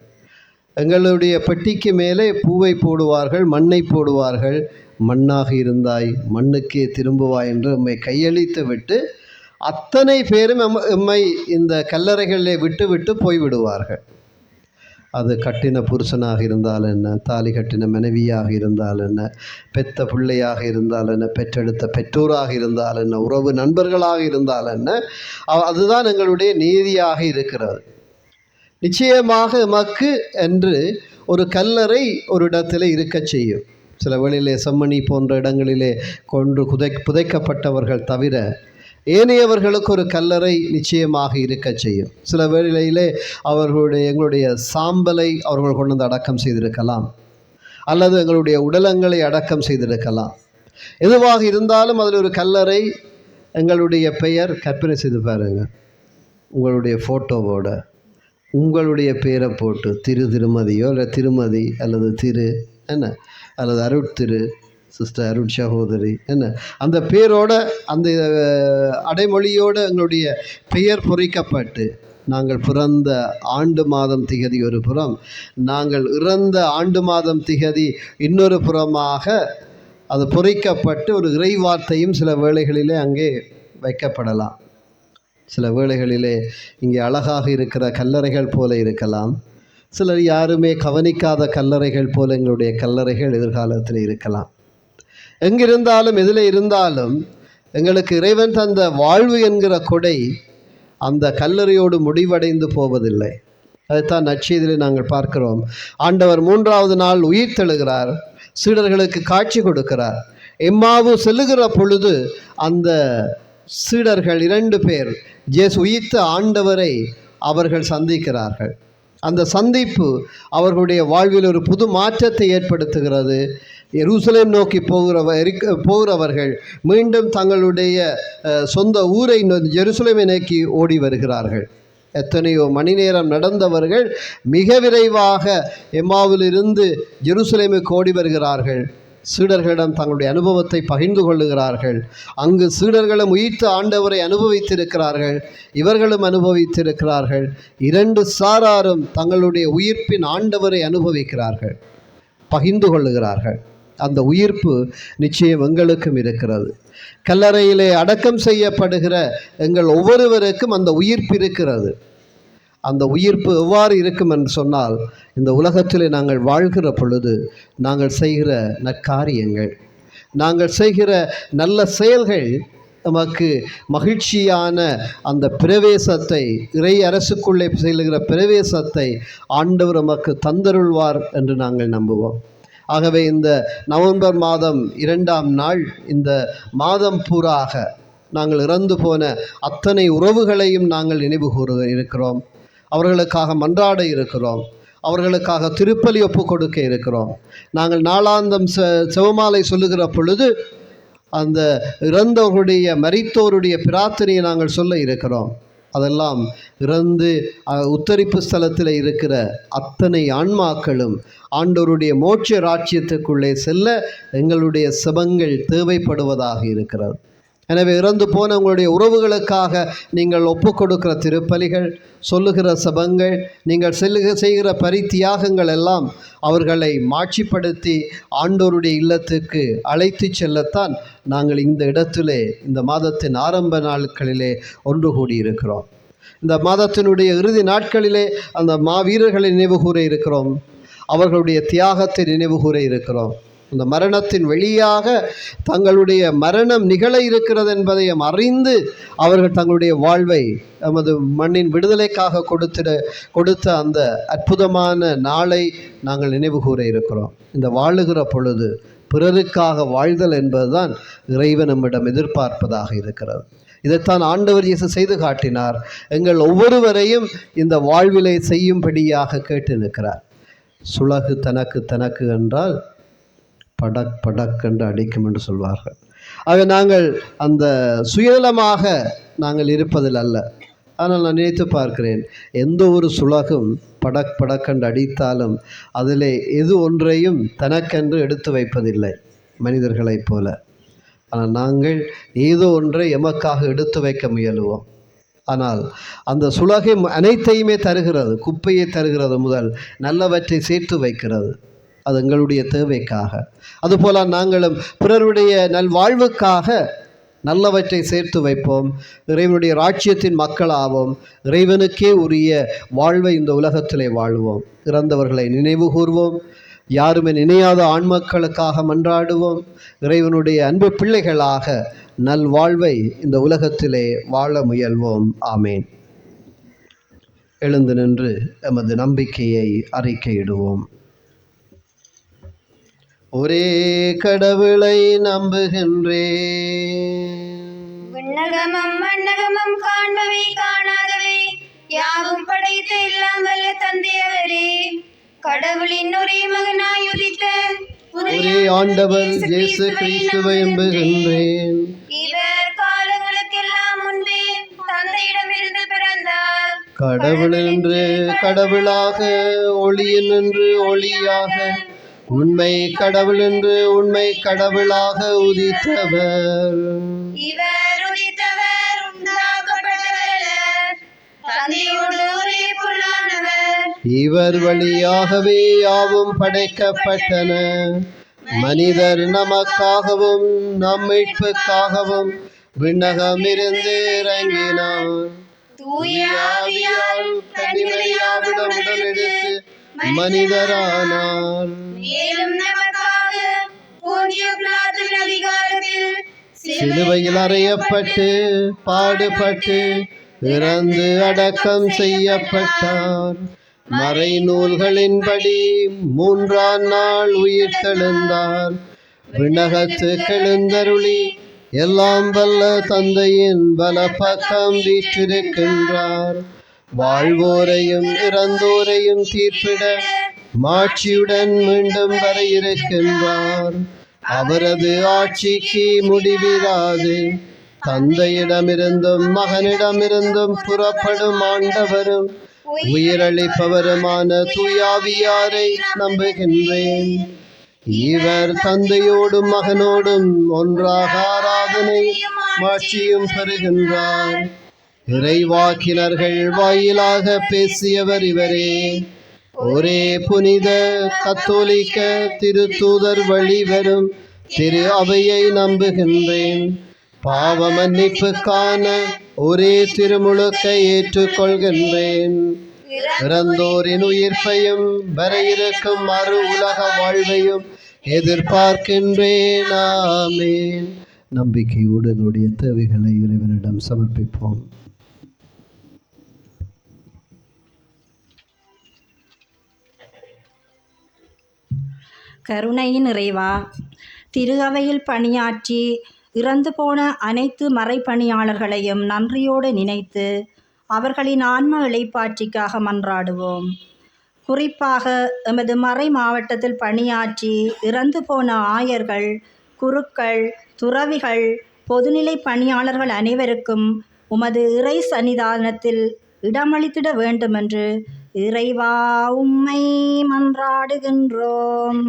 எங்களுடைய பெட்டிக்கு மேலே பூவை போடுவார்கள், மண்ணை போடுவார்கள். மண்ணாக இருந்தாய் மண்ணுக்கே திரும்புவாய் என்று எம்மை கையளித்து விட்டு அத்தனை பேரும் எம்மை இந்த கல்லறைகளிலே விட்டு விட்டு போய்விடுவார்கள். அது கட்டின புருஷனாக இருந்தால் என்ன, தாலி கட்டின மனைவியாக இருந்தால் என்ன, பெத்த பிள்ளையாக இருந்தால் என்ன, பெற்றெடுத்த பெற்றோராக இருந்தால் என்ன, உறவு நண்பர்களாக இருந்தால் என்ன, அதுதான் எங்களுடைய நீதியாக இருக்கிறது. நிச்சயமாக எமக்கு என்று ஒரு கல்லறை ஒரு இடத்திலே இருக்க செய்யும். சில வேளையிலே செம்மணி போன்ற இடங்களிலே கொன்று புதைக்கப்பட்டவர்கள் தவிர ஏனையவர்களுக்கு ஒரு கல்லறை நிச்சயமாக இருக்க செய்யும். சில வேளையிலே எங்களுடைய சாம்பலை அவர்கள் கொண்டு வந்து அடக்கம் செய்திருக்கலாம், அல்லது எங்களுடைய உடலங்களை அடக்கம் செய்திருக்கலாம். எதுவாக இருந்தாலும் அதில் ஒரு கல்லறை, எங்களுடைய பெயர் கற்பனை செய்து பாருங்க, உங்களுடைய ஃபோட்டோவோட உங்களுடைய பெயரை போட்டு திருமதியோ இல்லை திருமதி அல்லது திரு என்ன அல்லது அருட்திரு சிஸ்டர் அருட் சகோதரி என்ன, அந்த பேரோட அந்த அடைமொழியோடு எங்களுடைய பெயர் பொறிக்கப்பட்டு, நாங்கள் பிறந்த ஆண்டு மாதம் திகதி ஒரு புறம், நாங்கள் இறந்த ஆண்டு மாதம் திகதி இன்னொரு புறமாக அது பொறிக்கப்பட்டு ஒரு இறைவார்த்தையும் சில வேளைகளிலே அங்கே வைக்கப்படலாம். சில வேளைகளிலே இங்கே அழகாக இருக்கிற கல்லறைகள் போல இருக்கலாம், சிலர் யாருமே கவனிக்காத கல்லறைகள் போல எங்களுடைய கல்லறைகள் எதிர்காலத்தில் இருக்கலாம். எங்கிருந்தாலும் எதில் இருந்தாலும் எங்களுக்கு இறைவன் தந்த வாழ்வு என்கிற கொடை அந்த கல்லறையோடு முடிவடைந்து போவதில்லை. அதைத்தான் நற்செய்தியிலே நாங்கள் பார்க்கிறோம். ஆண்டவர் 3ஆவது நாள் உயிர் தெழுகிறார், சீடர்களுக்கு காட்சி கொடுக்கிறார். எம்மாவு செல்லுகிற பொழுது அந்த சீடர்கள் 2 பேர் இயேசு உயிர்த்த ஆண்டவரை அவர்கள் சந்திக்கிறார்கள். அந்த சந்திப்பு அவர்களுடைய வாழ்வில் ஒரு புது மாற்றத்தை ஏற்படுத்துகிறது. எருசலேம் நோக்கி போகிறவர்கள் மீண்டும் தங்களுடைய சொந்த ஊரை எருசலேமை நோக்கி ஓடி வருகிறார்கள். எத்தனையோ மணி நேரம் நடந்தவர்கள் மிக விரைவாக எம்மாவிலிருந்து ஜெருசலேமுக்கு ஓடி வருகிறார்கள். சீடர்களிடம் தங்களுடைய அனுபவத்தை பகிர்ந்து கொள்ளுகிறார்கள். அங்கு சீடர்களும் உயிர்த்த ஆண்டவரை அனுபவித்திருக்கிறார்கள், இவர்களும் அனுபவித்திருக்கிறார்கள். 2 சாராரும் தங்களுடைய உயிர்ப்பின் ஆண்டவரை அனுபவிக்கிறார்கள், பகிர்ந்து கொள்ளுகிறார்கள். அந்த உயிர்ப்பு நிச்சயம் எங்களுக்கும் இருக்கிறது. கல்லறையிலே அடக்கம் செய்யப்படுகிற எங்கள் ஒவ்வொருவருக்கும் அந்த உயிர்ப்பு இருக்கிறது. அந்த உயிர்ப்பு எவ்வாறு இருக்கும் என்று சொன்னால், இந்த உலகத்திலே நாங்கள் வாழ்கிற பொழுது நாங்கள் செய்கிற நற்காரியங்கள், நாங்கள் செய்கிற நல்ல செயல்கள் நமக்கு மகிழ்ச்சியான அந்த பிரவேசத்தை, இறை அரசுக்குள்ளே செல்கிற பிரவேசத்தை ஆண்டவர் நமக்கு தந்தருள்வார் என்று நாங்கள் நம்புவோம். ஆகவே இந்த நவம்பர் மாதம் 2ஆம் நாள், இந்த மாதம் பூராக நாங்கள் இறந்து போன அத்தனை உறவுகளையும் நாங்கள் நினைவு கூற இருக்கிறோம். அவர்களுக்காக மன்றாட இருக்கிறோம், அவர்களுக்காக திருப்பலி ஒப்பு கொடுக்க இருக்கிறோம். நாங்கள் நாளாந்தம் செவமாலை சொல்லுகிற பொழுது அந்த இறந்தவர்களுடைய மரித்தோருடைய பிரார்த்தனையை நாங்கள் சொல்ல இருக்கிறோம். அதெல்லாம் இறந்து உத்தரிப்பு ஸ்தலத்தில் இருக்கிற அத்தனை ஆன்மாக்களும் ஆண்டவருடைய மோட்ச ராஜ்யத்துக்குள்ளே செல்ல எங்களுடைய செபங்கள் தேவைப்படுவதாக இருக்கிறது. எனவே இறந்து போன உங்களுடைய உறவுகளுக்காக நீங்கள் ஒப்பு கொடுக்கிற திருப்பலிகள், சொல்லுகிற சபங்கள், நீங்கள் செய்கிற பரித்தியாகங்கள் எல்லாம் அவர்களை மாட்சிப்படுத்தி ஆண்டோருடைய இல்லத்துக்கு அழைத்து செல்லத்தான் நாங்கள் இந்த இடத்திலே இந்த மாதத்தின் ஆரம்ப நாட்களிலே ஒன்று கூடியிருக்கிறோம். இந்த மாதத்தினுடைய இறுதி நாட்களிலே அந்த மாவீரர்களை நினைவு கூற இருக்கிறோம், அவர்களுடைய தியாகத்தை நினைவு கூற இருக்கிறோம். அந்த மரணத்தின் வழியாக தங்களுடைய மரணம் நிகழ இருக்கிறது என்பதையும் அறிந்து அவர்கள் தங்களுடைய வாழ்வை நமது மண்ணின் விடுதலைக்காக கொடுத்த அந்த அற்புதமான நாளை நாங்கள் நினைவு கூற இருக்கிறோம். இந்த வாழுகிற பொழுது பிறருக்காக வாழ்தல் என்பதுதான் இறைவன் நம்மிடம் எதிர்பார்ப்பதாக இருக்கிறது. இதைத்தான் ஆண்டவர் இயேசு செய்து காட்டினார். எங்கள் ஒவ்வொருவரையும் இந்த வாழ்விலை செய்யும்படியாக கேட்டு நிற்கிறார். சுலகு தனக்கு தனக்கு என்றால் படக் என்று அடிக்கும் என்று சொல்வார்கள். ஆக நாங்கள் அந்த சுயநலமாக நாங்கள் இருப்பதில் அல்ல. ஆனால் நான் நினைத்து பார்க்கிறேன், எந்த ஒரு சுலகும் படக் படக்கண்டு அடித்தாலும் அதிலே எது ஒன்றையும் தனக்கென்று எடுத்து வைப்பதில்லை மனிதர்களைப் போல. ஆனால் நாங்கள் ஏதோ ஒன்றை எமக்காக எடுத்து வைக்க முயலுவோம். ஆனால் அந்த சுலகை அனைத்தையுமே தருகிறது. குப்பையை தருகிறது முதல் நல்லவற்றை சேர்த்து வைக்கிறது. அது எங்களுடைய தேவைக்காக. அதுபோல் நாங்களும் பிறருடைய நல்வாழ்வுக்காக நல்லவற்றை சேர்த்து வைப்போம். இறைவனுடைய ராஜ்யத்தின் மக்களாவோம். இறைவனுக்கே உரிய வாழ்வை இந்த உலகத்திலே வாழ்வோம். இறந்தவர்களை நினைவு கூர்வோம். யாருமே நினையாத ஆண்மக்களுக்காக மன்றாடுவோம். இறைவனுடைய அன்பு பிள்ளைகளாக நல்வாழ்வை இந்த உலகத்திலே வாழ முயல்வோம். ஆமேன். எழுந்து நின்று எமது நம்பிக்கையை அறிக்கையிடுவோம். ஒரே கடவுளை நம்புகின்றேன். விண்ணகமும் மண்ணகமும் காண்பவை காணாதவை யாவும் படைத்த எல்லாம் வல்ல தந்தையவரே, கடவுளின் ஒரே மகனாய் உதித்த ஒரே ஆண்டவர் இயேசு கிறிஸ்துவை நம்புகின்றேன். இவர் காலங்களுக்கெல்லாம் முன்பே தந்தையிடமிருந்து பிறந்தார். கடவுள் என்று கடவுளாக, ஒளியின் என்று ஒளியாக, உண்மை கடவுள் என்று உண்மை கடவுளாக உதித்தவர். இவர் உதித்தவர் உண்டாக்கப்பட்டவர், தந்தையோடு ஒரே பொருளானவர். இவர் வழியாகவே யாவும் படைக்கப்பட்டன. மனிதர் நமக்காகவும் நம் மீட்புக்காகவும் விண்ணகமிருந்து இறங்கினார். தூய ஆவியால் கன்னிமரியாவிடம் உடலெடுத்து மனிதரானார். மேலும் நமக்காக போன்றிய பிலாத்துவின் அதிகாரத்தில் சிலுவையில் அறையப்பட்டு பாடுபட்டு இறந்து அடக்கம் செய்யப்பட்டார். மறைநூல்களின்படி 3ஆம் நாள் உயிர்த்தெழுந்தார். விண்ணகத்துக்கெழுந்தருளி எல்லாம் வல்ல தந்தையின் வலப்பக்கம் வீற்றிருக்கின்றார். வாழ்வோரையும் இறந்தோரையும் தீர்ப்பிட மாட்சியுடன் மீண்டும் வர இருக்கின்றார். அவரது ஆட்சிக்கு முடிவிராது. தந்தையிடமிருந்தும் மகனிடமிருந்தும் புறப்படும் ஆண்டவரும் உயிரளிப்பவருமான தூயாவியாரை நம்புகின்றேன். இவர் தந்தையோடும் மகனோடும் ஒன்றாக ஆராதனை மாட்சியும் பெறுகின்றார். இறைவாக்கினர்கள் வாயிலாக பேசியவர் இவரே. ஒரே புனித கத்தோலிக்க திருத்தூதர் வழி வரும் திரு அவையை நம்புகின்றேன். பாவ மன்னிப்புக்கான ஒரே திருமுழுக்கை ஏற்றுக்கொள்கின்றேன். இறந்தோரின் உயிர்ப்பையும் வர இருக்கும் மறு உலக வாழ்வையும் எதிர்பார்க்கின்றேன். ஆமேன். நம்பிக்கையோடு என்னுடைய தேவைகளை இறைவனிடம் சமர்ப்பிப்போம். கருணையின் இறைவா, திரு அவையில் பணியாற்றி இறந்து போன அனைத்து மறைப்பணியாளர்களையும் நன்றியோடு நினைத்து அவர்களின் ஆன்ம இளைப்பாற்றிக்காக மன்றாடுவோம். குறிப்பாக எமது மறை மாவட்டத்தில் பணியாற்றி இறந்து போன ஆயர்கள், குருக்கள், துறவிகள், பொதுநிலை பணியாளர்கள் அனைவருக்கும் உமது இறை சன்னிதானத்தில் இடமளித்திட வேண்டுமென்று இறைவா உம்மை மன்றாடுகின்றோம்.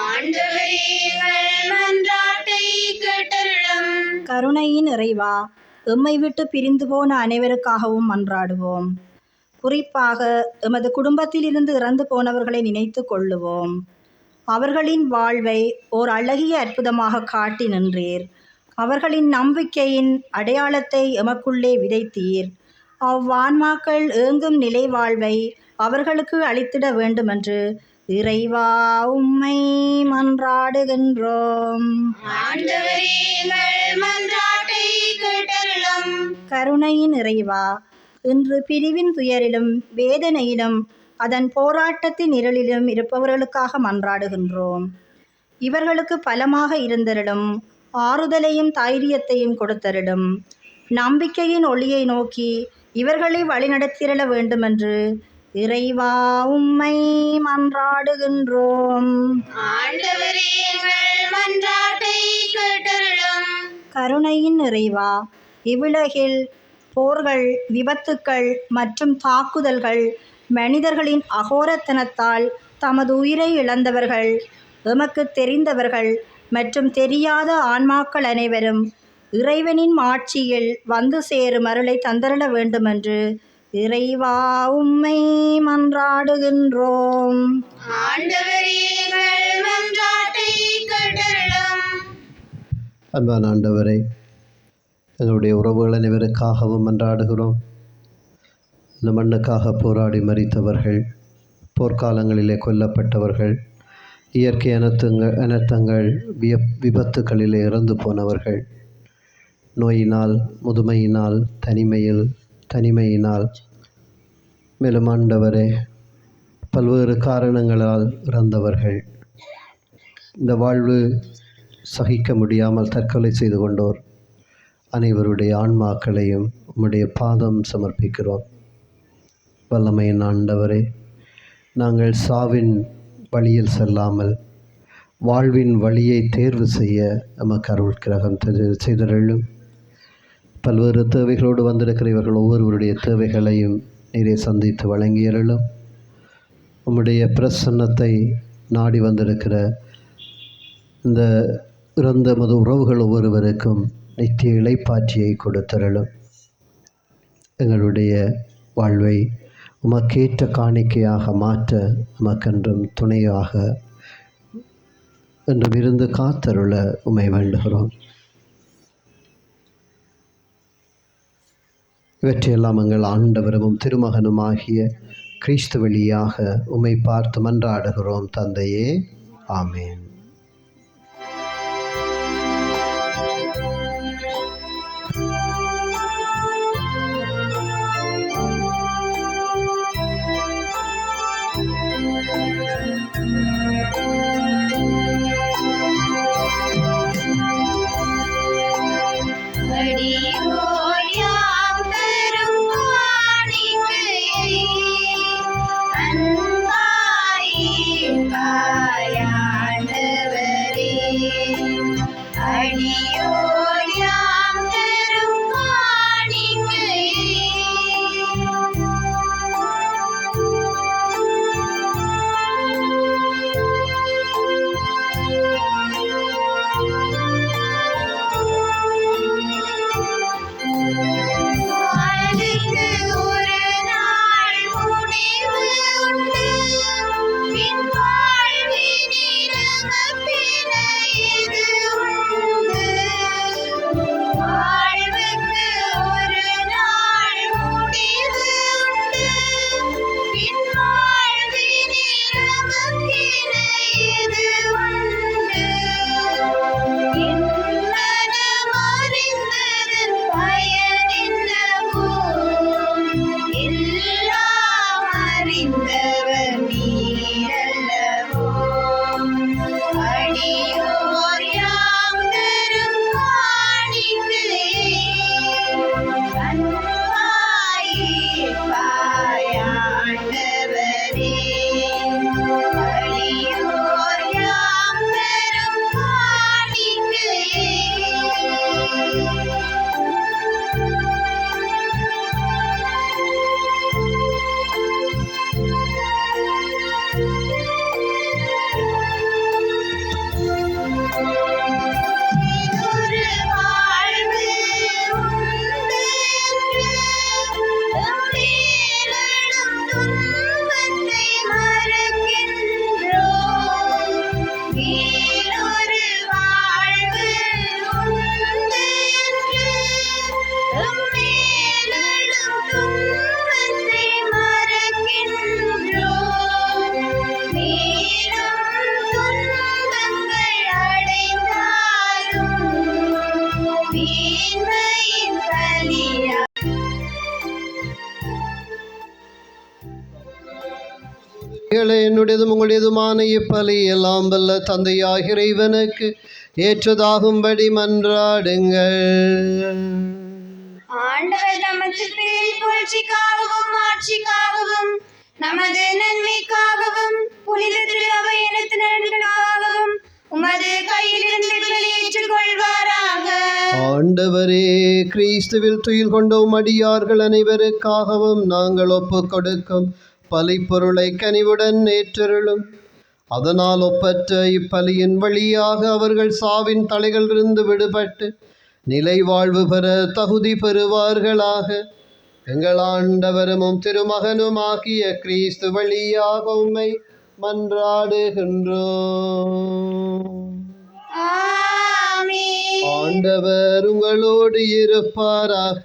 ஆண்டவரே, எங்கள் மன்றாட்டை கேட்டருளும். கருணையின் இறைவா, எம்மை விட்டு பிரிந்து போன அனைவருக்காகவும் மன்றாடுவோம். குறிப்பாக எமது குடும்பத்திலிருந்து இறந்து போனவர்களை நினைத்து கொள்ளுவோம். அவர்களின் வாழ்வை ஓர் அழகிய அற்புதமாக காட்டி நின்றீர். அவர்களின் நம்பிக்கையின் அடையாளத்தை எமக்குள்ளே விதைத்தீர். அவ்வான்மாக்கள் ஏங்கும் நிலை வாழ்வை அவர்களுக்கு அளித்திட வேண்டுமென்று இறைவா உம்மை மன்றாடுகின்றோம். ஆண்டவரே, எங்கள் மன்றாட்டை கேட்டருளும். கருணையின் இறைவா, இன்று பிரிவின் துயரிலும் வேதனையிலும் அதன் போராட்டத்தின் இருளிலும் இருப்பவர்களுக்காக மன்றாடுகின்றோம். இவர்களுக்கு பலமாக இருந்தருளும், ஆறுதலையும் தைரியத்தையும் கொடுத்தருளும். நம்பிக்கையின் ஒளியை நோக்கி இவர்களை வழிநடத்திரள வேண்டுமென்று இறைவா உம்மை மன்றாடுகின்றோம். ஆண்டவரே, எங்கள் மன்றாட்டை கேட்டருளும். கருணையின் இறைவா, இவ்வுலகில் போர்கள், விபத்துக்கள் மற்றும் தாக்குதல்கள், மனிதர்களின் அகோரத்தனத்தால் தமது உயிரை இழந்தவர்கள், எமக்கு தெரிந்தவர்கள் மற்றும் தெரியாத ஆன்மாக்கள் அனைவரும் இறைவனின் ஆட்சியில் வந்து சேரும் அருளை தந்தருள வேண்டுமென்று இறைவா உம்மை மன்றாடுகின்றோம். ஆண்டவரே, எங்கள் மன்றாட்டை கேட்டருளும். அன்பான ஆண்டவரே, எங்களுடைய உறவுகள் அனைவருக்காகவும் மன்றாடுகிறோம். இந்த மண்ணுக்காக போராடி மரித்தவர்கள், போர்க்காலங்களிலே கொல்லப்பட்டவர்கள், இயற்கை அனர்த்தங்கள் விபத்துக்களிலே இறந்து போனவர்கள், நோயினால், முதுமையினால், தனிமையினால், மேலும் ஆண்டவரே பல்வேறு காரணங்களால் இறந்தவர்கள், இந்த வாழ்வு சகிக்க முடியாமல் தற்கொலை செய்து கொண்டோர் அனைவருடைய ஆன்மாக்களையும் உம்முடைய பாதம் சமர்ப்பிக்கிறோம். வல்லமையின் ஆண்டவரே, நாங்கள் சாவின் வழியில் செல்லாமல் வாழ்வின் வழியை தேர்வு செய்ய நமக்கு அருள் கிரகம் செய்தருளும். பல்வேறு தேவைகளோடு வந்திருக்கிற இவர்கள் ஒவ்வொருவருடைய தேவைகளையும் நீரே சந்தித்து வழங்கியருளும். உம்முடைய பிரசன்னத்தை நாடி வந்திருக்கிற இந்த இறந்த மது உறவுகள் ஒவ்வொருவருக்கும் நித்திய இளைப்பாற்றியை கொடுத்தருளும். எங்களுடைய வாழ்வை உமக்கேற்ற காணிக்கையாக மாற்ற உமக்கென்றும் துணையாக என்றும் இருந்து காத்தருள உம்மை வேண்டுகிறோம். இவற்றையெல்லாம் எங்கள் ஆண்டவரும் திருமகனுமாகிய கிறிஸ்து வழியாக உம்மை பார்த்து மன்றாடுகிறோம் தந்தையே. ஆமேன். அடியோர் யாம் தரும் காணிக்கையை அன்பாய் ஏற்பாய் ஆண்டவரே. அடியோர் யாம் தரும் வாழ்வுக்கு ஒரு நாள் முடிவு உண்டு, பின் வாழ்வினில் நமக்கென இது உண்டு. வாழ்வுக்கு ஒரு நாள் முடிவு உண்டு, பின் வாழ்வினில் நமக்கென இது உண்டு. என் மனம் அறிந்ததன் பயன் என்னவோ, எல்லாம் அறிந்தவர் நீரல்லவோ. அடியோர் யாம் தரும் காணிக்கையை அன்பாய் ஏற்பாய் ஆண்டவரே. அடியோர் யாம் தரும் காணிக்கையை இதொரு வாழ்வு உண்டு என்று மேலெழும் துன்பத்தை மறக்கின்றோம். வேறொரு வாழ்வு உண்டு என்று மேலெழும் துன்பத்தை மறக்கின்றோம். மேலும் துன்பங்கள் அடைந்தாலும் மேன்மையின் பலியா என்னுடையதும் உங்களுடையதுமான இப்பலி எல்லாம் வல்ல தந்தையாகிய இறைவனுக்கு ஏற்றதாகும்படி மன்றாடுங்கள். ஆண்டவர் நமது பேரின் புகழ்ச்சிக்காகவும் ஆட்சிக்காகவும் நமது நன்மைக்காகவும் புனித திரு அவை இனத்து நலன்களுக்காகவும் உமது கையிலிருந்து வெளியேற்றுக் கொள்வாராக. ஆண்டவரே, கிறிஸ்துவில் துயில் கொண்டோம் அடியார்கள் அனைவருக்காகவும் நாங்கள் ஒப்புக் கொடுக்கும் பலிப்பொருளை கனிவுடன் ஏற்றருளும். அதனால் ஒப்பற்ற இப்பலியின் வழியாக அவர்கள் சாவின் தலைகளிலிருந்து விடுபட்டு நிலை வாழ்வு பெற தகுதி பெறுவார்களாக. எங்கள் ஆண்டவரும் திருமகனும் ஆகிய கிறிஸ்து வழியாக உம்மை மன்றாடுகின்றோம். ஆமென். ஆண்டவர் உங்களோடு இருப்பாராக.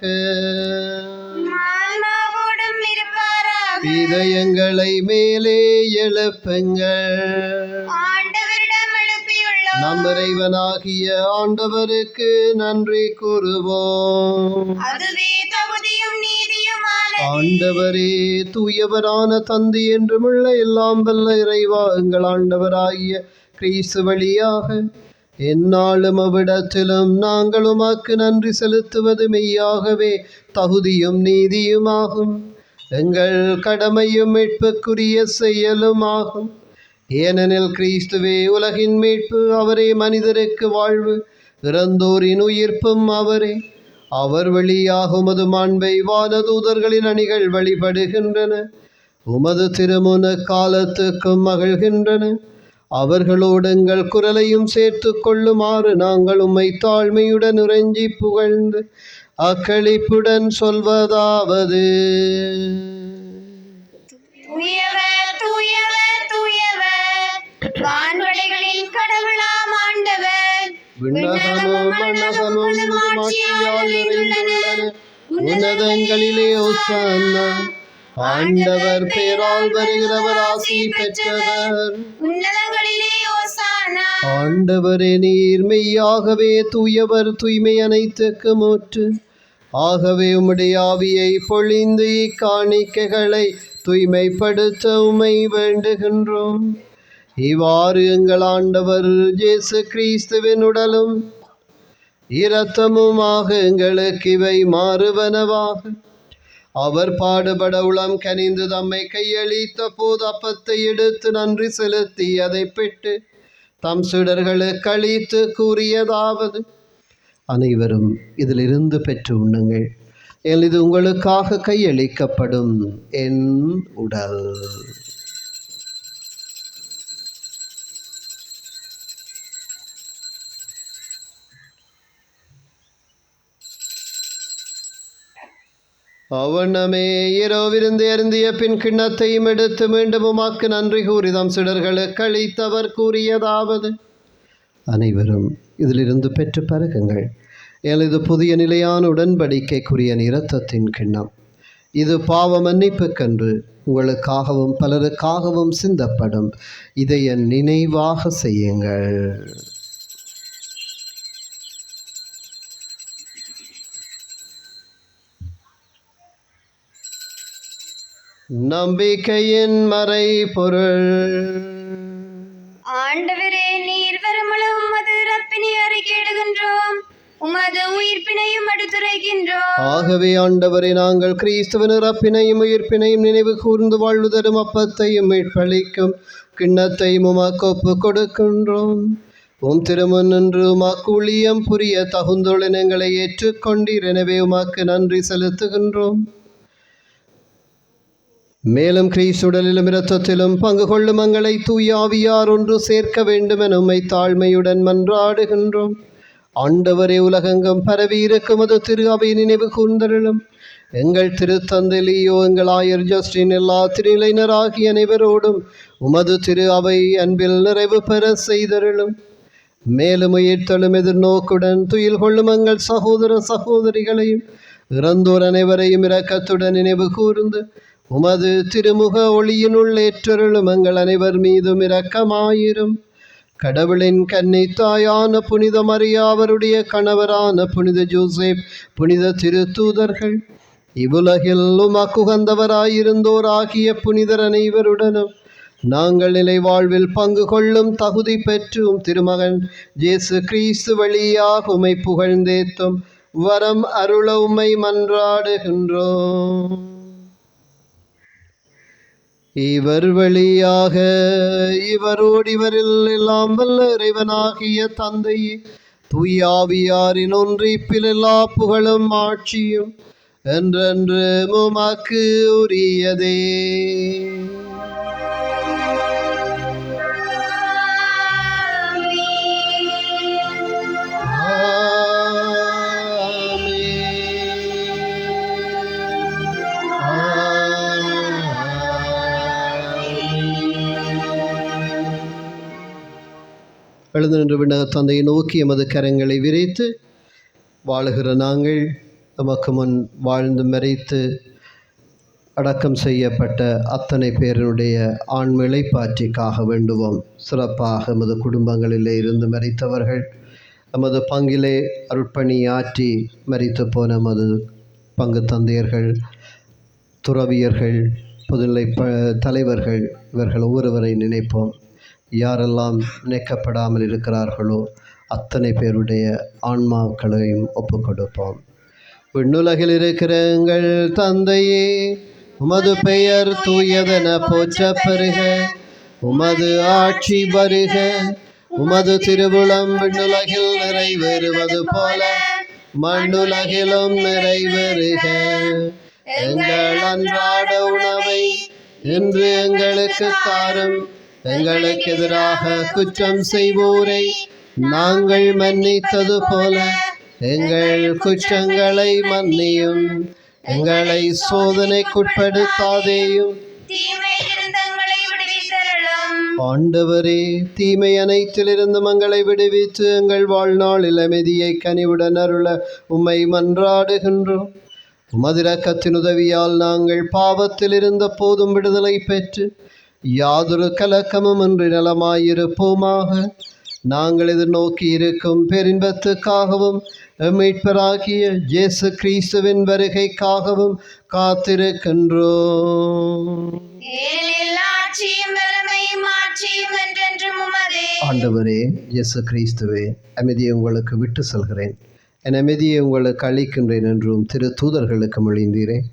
ஆன்மாவோடும் இருப்பாராக. இதயங்களை மேலே எழுப்புங்கள். ஆண்டவரிடம் எழுப்பியுள்ளோம். நம் இறைவனாகிய ஆண்டவருக்கு நன்றி கூறுவோம். அதுவே தகுதியும் நீதியுமானது. ஆண்டவரே, தூயவரான தந்தை என்றுமுள்ள எல்லாம் வல்ல இறைவா, எங்கள் ஆண்டவராகிய கிறிஸ்து வழியாக எந்நாளும் அவ்விடத்திலும் நாங்கள் உமக்கு நன்றி செலுத்துவது மெய்யாகவே தகுதியும் நீதியுமாகும். எங்கள் கடமையும் மீட்புக்குரிய செயலுமாகும். ஏனெனில் கிறிஸ்துவே உலகின் மீட்பு, அவரே மனிதருக்கு வாழ்வு, இறந்தோரின் உயிர்ப்பும் அவரே. அவர் வழியாக உமது மாண்பை வானதூதர்களின் அணிகள் வழிபடுகின்றன, உமது திருமுன காலத்துக்கும் மகிழ்கின்றன. அவர்களோடு எங்கள் குரலையும் சேர்த்து கொள்ளுமாறு நாங்கள் உம்மை தாழ்மையுடன் உறைஞ்சி புகழ்ந்து அக்களிப்புடன் சொல்வதாவது: தூயவர், தூயவர், தூயவர், வான்வெளிகளின் கடவுளாம் ஆண்டவர். விண்ணகமும் மண்ணகமும் ஆட்சியால் நிறைந்துள்ளன. உன்னதங்களிலே ஓசானா. ஆண்டவர் பேரால் வருகிறவர் ஆசி பெற்றவர். உன்னதங்களிலே ஓசானா. ஆண்டவரே, நீர் மெய்யாகவே தூயவர், தூய்மை அனைத்துக்கும் ஊற்று. ஆகவே உம்முடைய ஆவியை பொழிந்து இக்காணிக்கைகளை தூய்மைப்படுத்த உம்மை வேண்டுகின்றோம். இவ்வாறு எங்கள் ஆண்டவர் இயேசு கிறிஸ்துவின் உடலும் இரத்தமுமாக எங்களுக்கு இவை மாறுவனவாக. அவர் பாடுபட உளம் கனிந்து தம்மை கையளித்த போது அப்பத்தை எடுத்து நன்றி செலுத்தி அதை பெற்று தம் சீடர்களுக்கு அளித்து கூறியதாவது: அனைவரும் இதிலிருந்து பெற்று உண்ணுங்கள், ஏனெனில் இது உங்களுக்காக கையளிக்கப்படும் என் உடல். அவனமே இரவிருந்து அருந்திய பின் கிண்ணத்தையும் எடுத்து மீண்டும் உமக்கு நன்றி கூறி தம் சீடர்களுக்கு அளித்தவர் கூறியதாவது: அனைவரும் இதிலிருந்து பெற்று பருகுங்கள், ஏனெனில் இது புதிய நிலையான உடன்படிக்கைக்குரிய இரத்தத்தின் கிண்ணம். இது பாவ மன்னிப்புக்கென்று உங்களுக்காகவும் பலருக்காகவும் சிந்தப்படும். இதை என் நினைவாக செய்யுங்கள். நம்பிக்கையின் மறை பொருள். ஆண்டவரே, நீர் வருமளவும் உமது இறப்பினை அறிக்கையிடுகின்றோம், உமது உயிர்ப்பினையும் எடுத்துரைக்கின்றோம். ஆகவே ஆண்டவரே, நாங்கள் கிறிஸ்துவின் இறப்பினையும் உயிர்ப்பினையும் நினைவு கூர்ந்து வாழ்வு தரும் அப்பத்தையும் மீட்பளிக்கும் கிண்ணத்தையும் உமக்கு ஒப்புக் கொடுக்கின்றோம். உம் திருமுன் நின்று உமக்கு ஊழியம் புரிய தகுந்துள்ள எங்களை ஏற்றுக்கொண்டீர். எனவே உமக்கு நன்றி செலுத்துகின்றோம். மேலும் கிறிஸ்துடலிலும் இரத்தத்திலும் பங்கு கொள்ளும் எங்களை தூய ஆவியார் ஒன்று சேர்க்க வேண்டும் என உம்மை தாழ்மையுடன் மன்றாடுகின்றோம். ஆண்டவரே, உலகெங்கும் பரவி இருக்கும் அது திரு அவை நினைவு கூர்ந்தருளும். எங்கள் திருத்தந்தை லியோ, எங்கள் ஆயர் ஜஸ்டின், எல்லா திருநிலையினராகிய அனைவரோடும் உமது திரு அவை அன்பில் நிறைவு பெற செய்தருளும். மேலும் உயிர்த்தெழும் எதிர்நோக்குடன் துயில் கொள்ளும் எங்கள் சகோதர சகோதரிகளையும் இறந்தோர் அனைவரையும் இரக்கத்துடன் நினைவு கூர்ந்து உமது திருமுக ஒளியினுள் ஏற்றருளும். எங்கள் அனைவர் மீதும் இரக்கமாயிரும். கடவுளின் கன்னித்தாயான புனித மரியா, அவருடைய கணவரான புனித ஜோசேப், புனித திருத்தூதர்கள், இவ்வுலகில் உமக்குகந்தவராயிருந்தோர் ஆகிய புனிதர் அனைவருடனும் நாங்கள் நிலை வாழ்வில் பங்கு கொள்ளும் தகுதி பெற்றும் திருமகன் இயேசு கிறிஸ்து வழியாக உம்மை புகழ்ந்தேத்தும் வரம் அருள உம்மை மன்றாடுகின்றோம். இவர் வழியாக இவரோடு இவரில் எல்லாம் வல்ல இறைவனாகிய தந்தையே தூயாவியாரின் ஒன்றிப்பில் எல்லா புகழும் ஆட்சியும் என்றென்று உமக்கு உரியதே. எழுந்து நின்று விண்ணக தந்தையை நோக்கி எமது கரங்களை விரித்து வாழுகிற நாங்கள் நமக்கு முன் வாழ்ந்து மறைத்து அடக்கம் செய்யப்பட்ட அத்தனை பேருடைய ஆண்மை பாற்றிக்காக வேண்டுவோம். சிறப்பாக எமது குடும்பங்களிலே இருந்து மரித்தவர்கள், எமது பங்கிலே அருட்பணி ஆற்றி மரித்து போன எமது பங்கு தந்தையர்கள், துறவியர்கள், பொதுநிலை தலைவர்கள், இவர்கள் ஒவ்வொருவரை நினைப்போம். யாரெல்லாம் நினைக்கப்படாமல் இருக்கிறார்களோ அத்தனை பேருடைய ஆன்மாக்களையும் ஒப்புக் கொடுப்போம். விண்ணுலகில் இருக்கிற எங்கள் தந்தையே, உமது பெயர் தூயதென போற்றப் பெறுக. உமது ஆட்சி வருக. உமது திருவுளம் விண்ணுலகில் நிறைவேறுவது போல மண்ணுலகிலும் நிறைவேறுக. எங்கள் அன்றாட உணவை இன்று எங்களுக்கு தாரும். எங்களுக்கு எதிராக குற்றம் செய்வோரை நாங்கள் மன்னித்தது போல எங்கள் குற்றங்களை மன்னியும். எங்களை சோதனைக்குட்படுத்தாதேயும், ஆண்டவரே தீமை அனைத்திலிருந்து எங்களை விடுவித்து எங்கள் வாழ்நாளில் அமைதியை கனிவுடன் அருள உம்மை மன்றாடுகின்றோம். உமது இரக்கத்தின் உதவியால் நாங்கள் பாவத்தில் இருந்த போதும் விடுதலை பெற்று யாதொரு கலக்கமும் இன்றி நலமாயிருப்போமாக. நாங்கள் எதிர்நோக்கி இருக்கும் பேரின்பத்துக்காகவும் மீட்பராகிய இயேசு கிறிஸ்துவின் வருகைக்காகவும் காத்திருக்கின்றோம். ஆண்டவரே இயேசு கிறிஸ்துவே, அமைதியை உங்களுக்கு விட்டு செல்கிறேன், என் அமைதியை உங்களுக்கு அளிக்கின்றேன் என்றும் திரு தூதர்களுக்கு மொழிந்தீரேன்.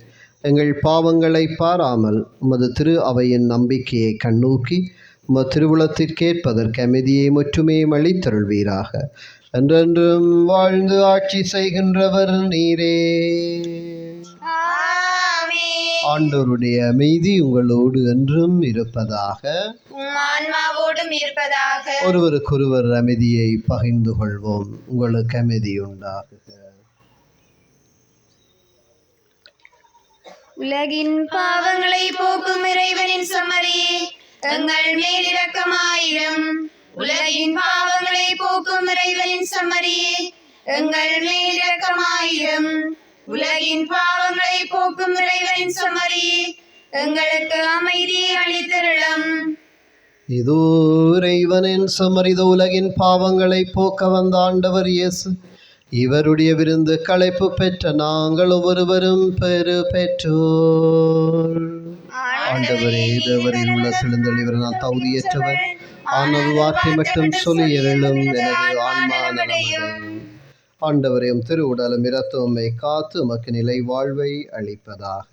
எங்கள் பாவங்களை பாராமல் உமது திரு அவையின் நம்பிக்கையை கண்ணோக்கி உமது திருவுளத்திற்கேற்பதற்கு அமைதியை முற்றுமையும் அளித்தருள்வீராக. என்றென்றும் வாழ்ந்து ஆட்சி செய்கின்றவர் நீரே. ஆண்டவருடைய அமைதி உங்களோடு என்றும் இருப்பதாக. ஒருவருக்கொருவர் அமைதியை பகிர்ந்து கொள்வோம். உங்களுக்கு அமைதி உண்டாகுக. உலகின் பாவங்களை போக்கும் இறைவனின் செம்மறியே, எங்கள் மேல் இரக்கமாயிரும். உலகின் பாவங்களை போக்கும் இறைவனின் செம்மறியே, எங்கள் மேல் இரக்கமாயிரும். உலகின் பாவங்களை போக்கும் இறைவனின் செம்மறியே, எங்களுக்கு அமைதியை அளித்தருளும். இதோ இறைவனின் செம்மறிதோ உலகின் பாவங்களை போக்க வந்த ஆண்டவர் இயேசு. இவருடைய விருந்து களைப்பு பெற்ற நாங்கள் ஒவ்வொருவரும் பெறு பெற்றோர். ஆண்டவரே, தேவரில் உள்ள செழுந்தளிவர் நான் தகுதியற்றவர், ஆனால் வார்த்தை மட்டும் சொல்லி எழும் எனது ஆன்மா நலமடையும். ஆண்டவரையும் திரு உடலும் இரத்தமை காத்து உமக்கு நிலை வாழ்வை அளிப்பதாக.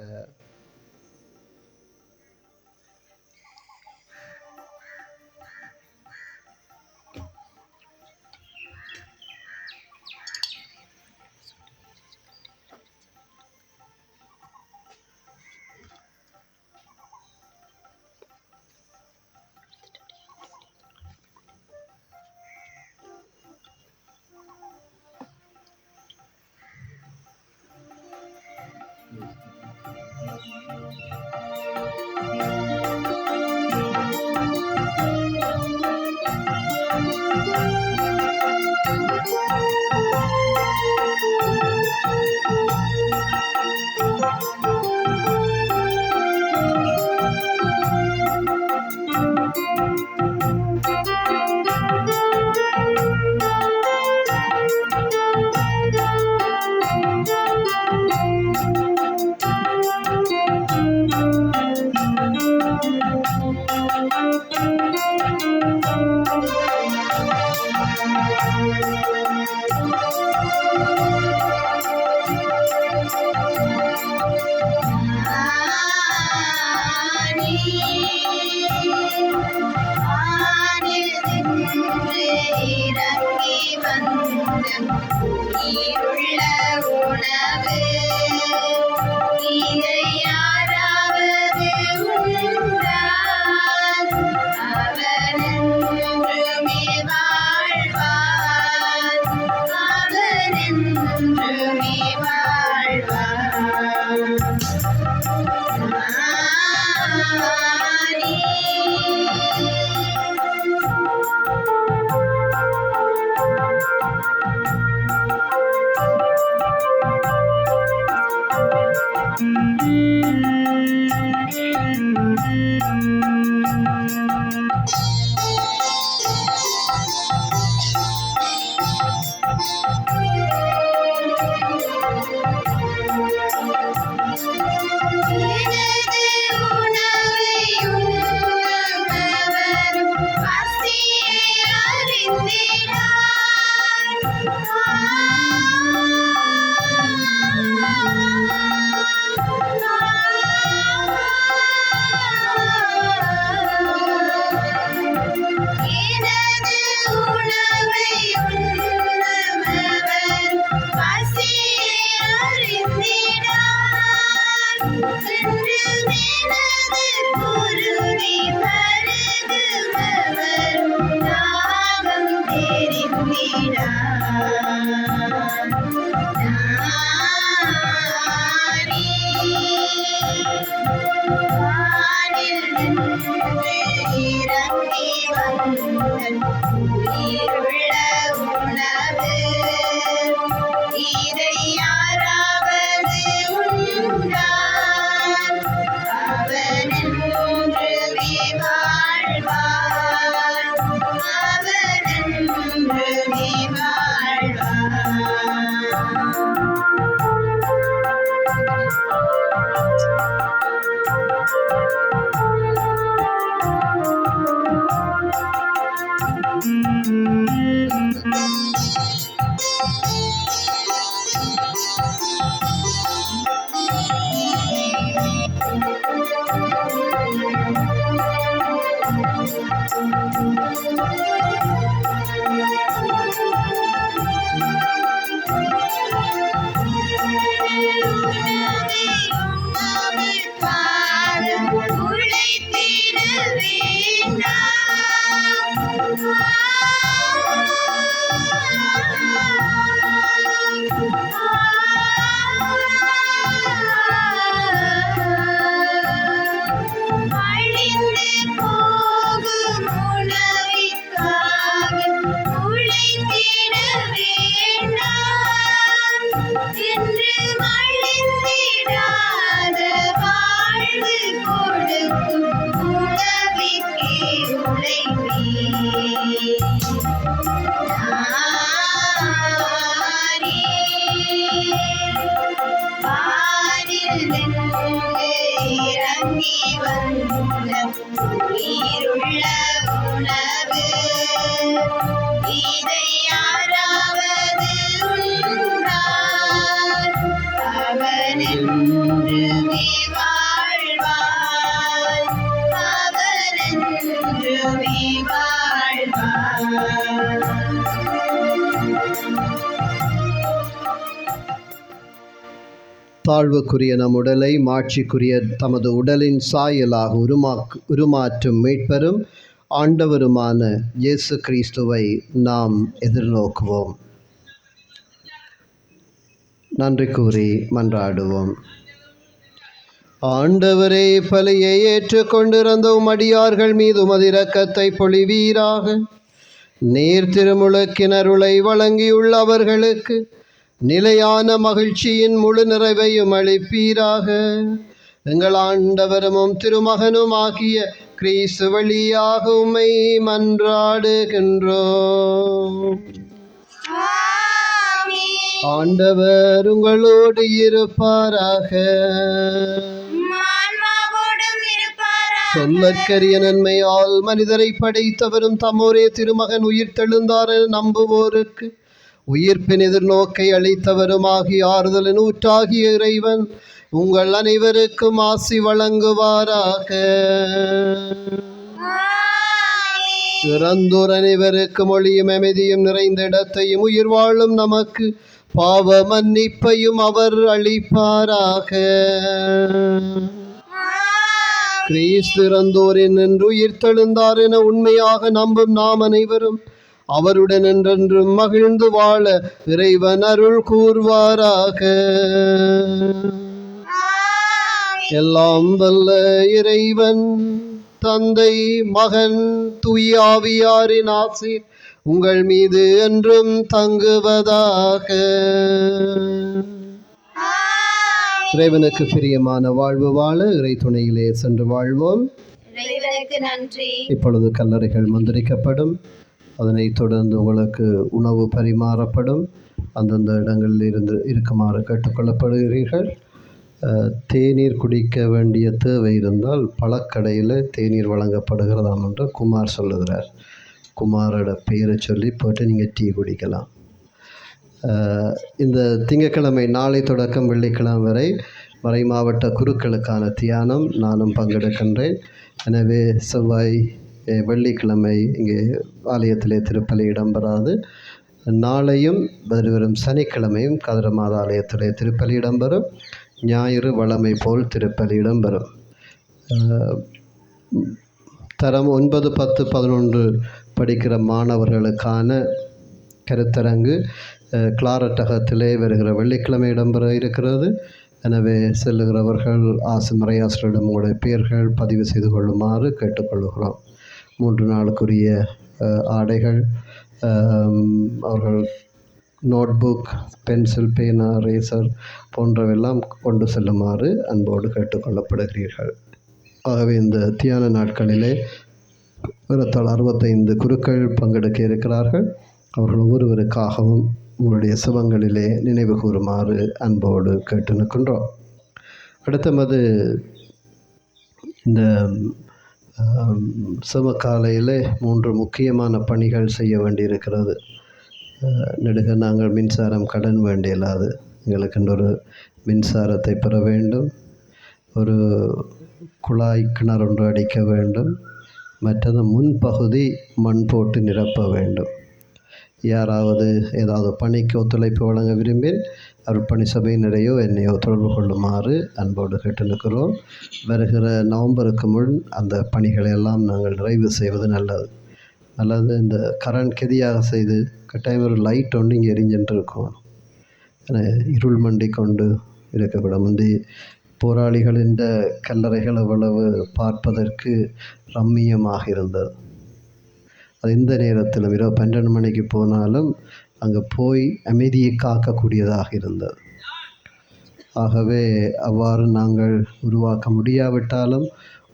ஆமென். உயிருள்ள உணவு. இதை யாராவது உண்டால் அவர் என்றுமே வாழ்வார். அவர் என்றுமே வாழ்வார். உயிருள்ள உணவு. இதை யாராவது உண்டால் அவர் என்றுமே வாழ்வார். அவர் என்றுமே வாழ்வார். உயிருள்ள உணவு. இதை யாராவது உண்டால் அவர் என்றுமே வாழ்வார். அவர் என்றுமே வாழ்வார். தாழ்வுக்குரிய நம் உடலை மாட்சிக்குரிய தமது உடலின் சாயலாக உருமாற்றும் மீட்பெரும் ஆண்டவருமான இயேசு கிறிஸ்துவை நாம் எதிர்நோக்குவோம். நன்றி கூறி மன்றாடுவோம். ஆண்டவரே, பலியை ஏற்றுக்கொண்டிருந்த உமடியார்கள் மீது உமது இரக்கத்தை பொழிவீராக. நீர் திருமுழுக்கினருளை வழங்கியுள்ள அவர்களுக்கு நிலையான மகிழ்ச்சியின் முழு நிறைவையும் அளிப்பீராக. எங்கள் ஆண்டவரும் திருமகனும் ஆகிய கிறிஸ்து வழியாக உம்மை மன்றாடுகின்றோம். ஆண்டவர் உங்களோடு இருப்பாராக. சொல்லற்கரிய நன்மையால் மனிதரை படைத்தவரும் தம்மோரே திருமகன் உயிர்த்தெழுந்தார் என நம்புவோருக்கு உயிர்ப்பின் எதிர்நோக்கை அளித்தவருமாகிய ஆறுதலின் ஊற்றாகிய இறைவன் உங்கள் அனைவருக்கும் ஆசி வழங்குவாராக. இறந்தோர் அனைவருக்கும் ஒளியும் அமைதியும் நிறைந்த இடத்தையும் உயிர் வாழும் நமக்கு பாவ மன்னிப்பையும் அவர் அளிப்பாராக. கிறிஸ்து இறந்தோரின் என்று உயிர் தெழுந்தார் என உண்மையாக நம்பும் நாம் அனைவரும் அவருடன் என்றென்றும் மகிழ்ந்து வாழ இறைவன் அருள் கூர்வாராக. எல்லாம் வல்ல இறைவன் தந்தை, மகன், தூய ஆவியாரின் ஆசீர் உங்கள் மீது என்றும் தங்குவதாக. இறைவனுக்கு பிரியமான வாழ்வு வாழ இறை துணையிலே சென்று வாழ்வோம். இறைவனுக்கு நன்றி. இப்பொழுது கல்லறைகள் மந்திரிக்கப்படும். அதனைத் தொடர்ந்து உங்களுக்கு உணவு பரிமாறப்படும். அந்தந்த இடங்களில் இருந்து இருக்குமாறு கேட்டுக்கொள்ளப்படுகிறீர்கள். தேநீர் குடிக்க வேண்டிய தேவை இருந்தால் பழக்கடையில் தேநீர் வழங்கப்படுகிறதாம் என்று குமார் சொல்லுகிறார். குமாரோட பெயரை சொல்லி போட்டு நீங்கள் டீ குடிக்கலாம். இந்த திங்கட்கிழமை நாளை தொடக்கம் வெள்ளிக்கிழமை வரை மறை மாவட்ட குருக்களுக்கான தியானம் நானும் பங்கெடுக்கின்றேன். எனவே செவ்வாய் வெள்ளிக்கிழமை இங்கே ஆலயத்திலே திருப்பலி இடம்பெறாது. நாளையும் வருவரும் சனிக்கிழமையும் கதிரமாத ஆலயத்திலே திருப்பலி இடம்பெறும். ஞாயிறு வழமை போல் திருப்பலி இடம்பெறும். தரம் 9, 10, 11 படிக்கிற மாணவர்களுக்கான கருத்தரங்கு கிளாரட்டகத்திலே வருகிற வெள்ளிக்கிழமை இடம்பெற இருக்கிறது. எனவே செல்லுகிறவர்கள் மறையாசிரியரிடம் உங்களுடைய பெயர்கள் பதிவு செய்து கொள்ளுமாறு கேட்டுக்கொள்கிறோம். 3 நாளுக்குரிய ஆடைகள், அவர்கள் நோட்புக், பென்சில், பேனா, ரேசர் போன்றவெல்லாம் கொண்டு செல்லுமாறு அன்போடு கேட்டுக்கொள்ளப்படுகிறீர்கள். ஆகவே இந்த தியான நாட்களிலே ஏறத்தாழ 65 குருக்கள் பங்கெடுக்க இருக்கிறார்கள். அவர்கள் ஒவ்வொருவருக்காகவும் உங்களுடைய சுபங்களிலே நினைவு கூறுமாறு அன்போடு கேட்டு நிற்கின்றோம். அடுத்தது இந்த காலையில் 3 முக்கியமான பணிகள் செய்ய வேண்டியிருக்கிறது. நெடுக நாங்கள் மின்சாரம் கடன் வேண்டியலாது. எங்களுக்கு ஒரு மின்சாரத்தை பெற வேண்டும். ஒரு குழாய் கிணறு ஒன்று அடிக்க வேண்டும். மற்றது முன்பகுதி மண் போட்டு நிரப்ப வேண்டும். யாராவது ஏதாவது பணிக்கு ஒத்துழைப்பு வழங்க விரும்பில் அருட்பணி சபையினரையோ என்னையோ தொடர்பு கொள்ளுமாறு அன்போடு கேட்டு நிற்கிறோம். வருகிற நவம்பருக்கு முன் அந்த பணிகளை எல்லாம் நாங்கள் நிறைவு செய்வது நல்லது. இந்த கரண்ட் கெதியாக செய்து கட்டாயம் ஒரு லைட் ஒன்று இங்கே எரிஞ்சுட்டு இருக்கும். இருள் மண்டி கொண்டு இருக்கக்கூடாது. முந்தி போராளிகளின் கல்லறைகள் அவ்வளவு பார்ப்பதற்கு ரம்மியமாக இருந்தது. அது இந்த நேரத்திலும் இரவு 12 மணிக்கு போனாலும் அங்கே போய் அமைதியை காக்கக்கூடியதாக இருந்தது. ஆகவே அவ்வாறு நாங்கள் உருவாக்க முடியாவிட்டாலும்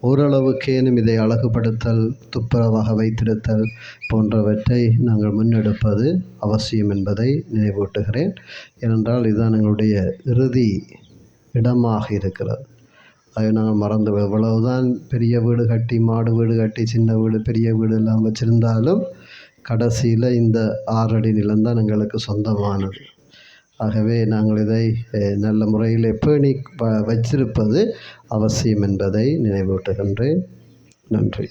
ஓரளவுக்கேனும் இதை அழகுபடுத்தல், துப்புரவாக வைத்திருத்தல் போன்றவற்றை நாங்கள் முன்னெடுப்பது அவசியம் என்பதை நினைவூட்டுகிறேன். ஏனென்றால் இதுதான் எங்களுடைய இறுதி இடமாக இருக்கிறது. அதை நாங்கள் மறந்து எவ்வளவுதான் பெரிய வீடு கட்டி, மாடு வீடு கட்டி, சின்ன வீடு, பெரிய வீடு எல்லாம் வச்சுருந்தாலும் கடைசியில் இந்த 6 அடி நிலம்தான் எங்களுக்கு சொந்தமானது. ஆகவே நாங்கள் இதை நல்ல முறையில் பேணி வச்சிருப்பது அவசியம் என்பதை நினைவூட்டுகின்றேன். நன்றி.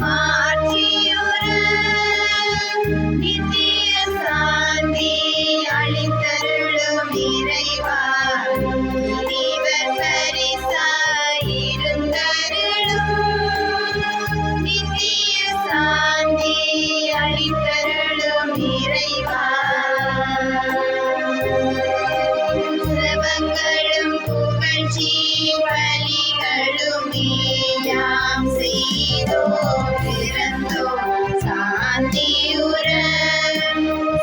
மாற்றியோ புகழ்ச்சி பலிகளுமே யாம் செய்தோம் பிறந்தோம் சாந்தியுற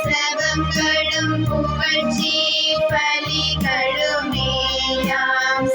சபங்களும் புகழ்ச்சி பலிகளுமே யாம்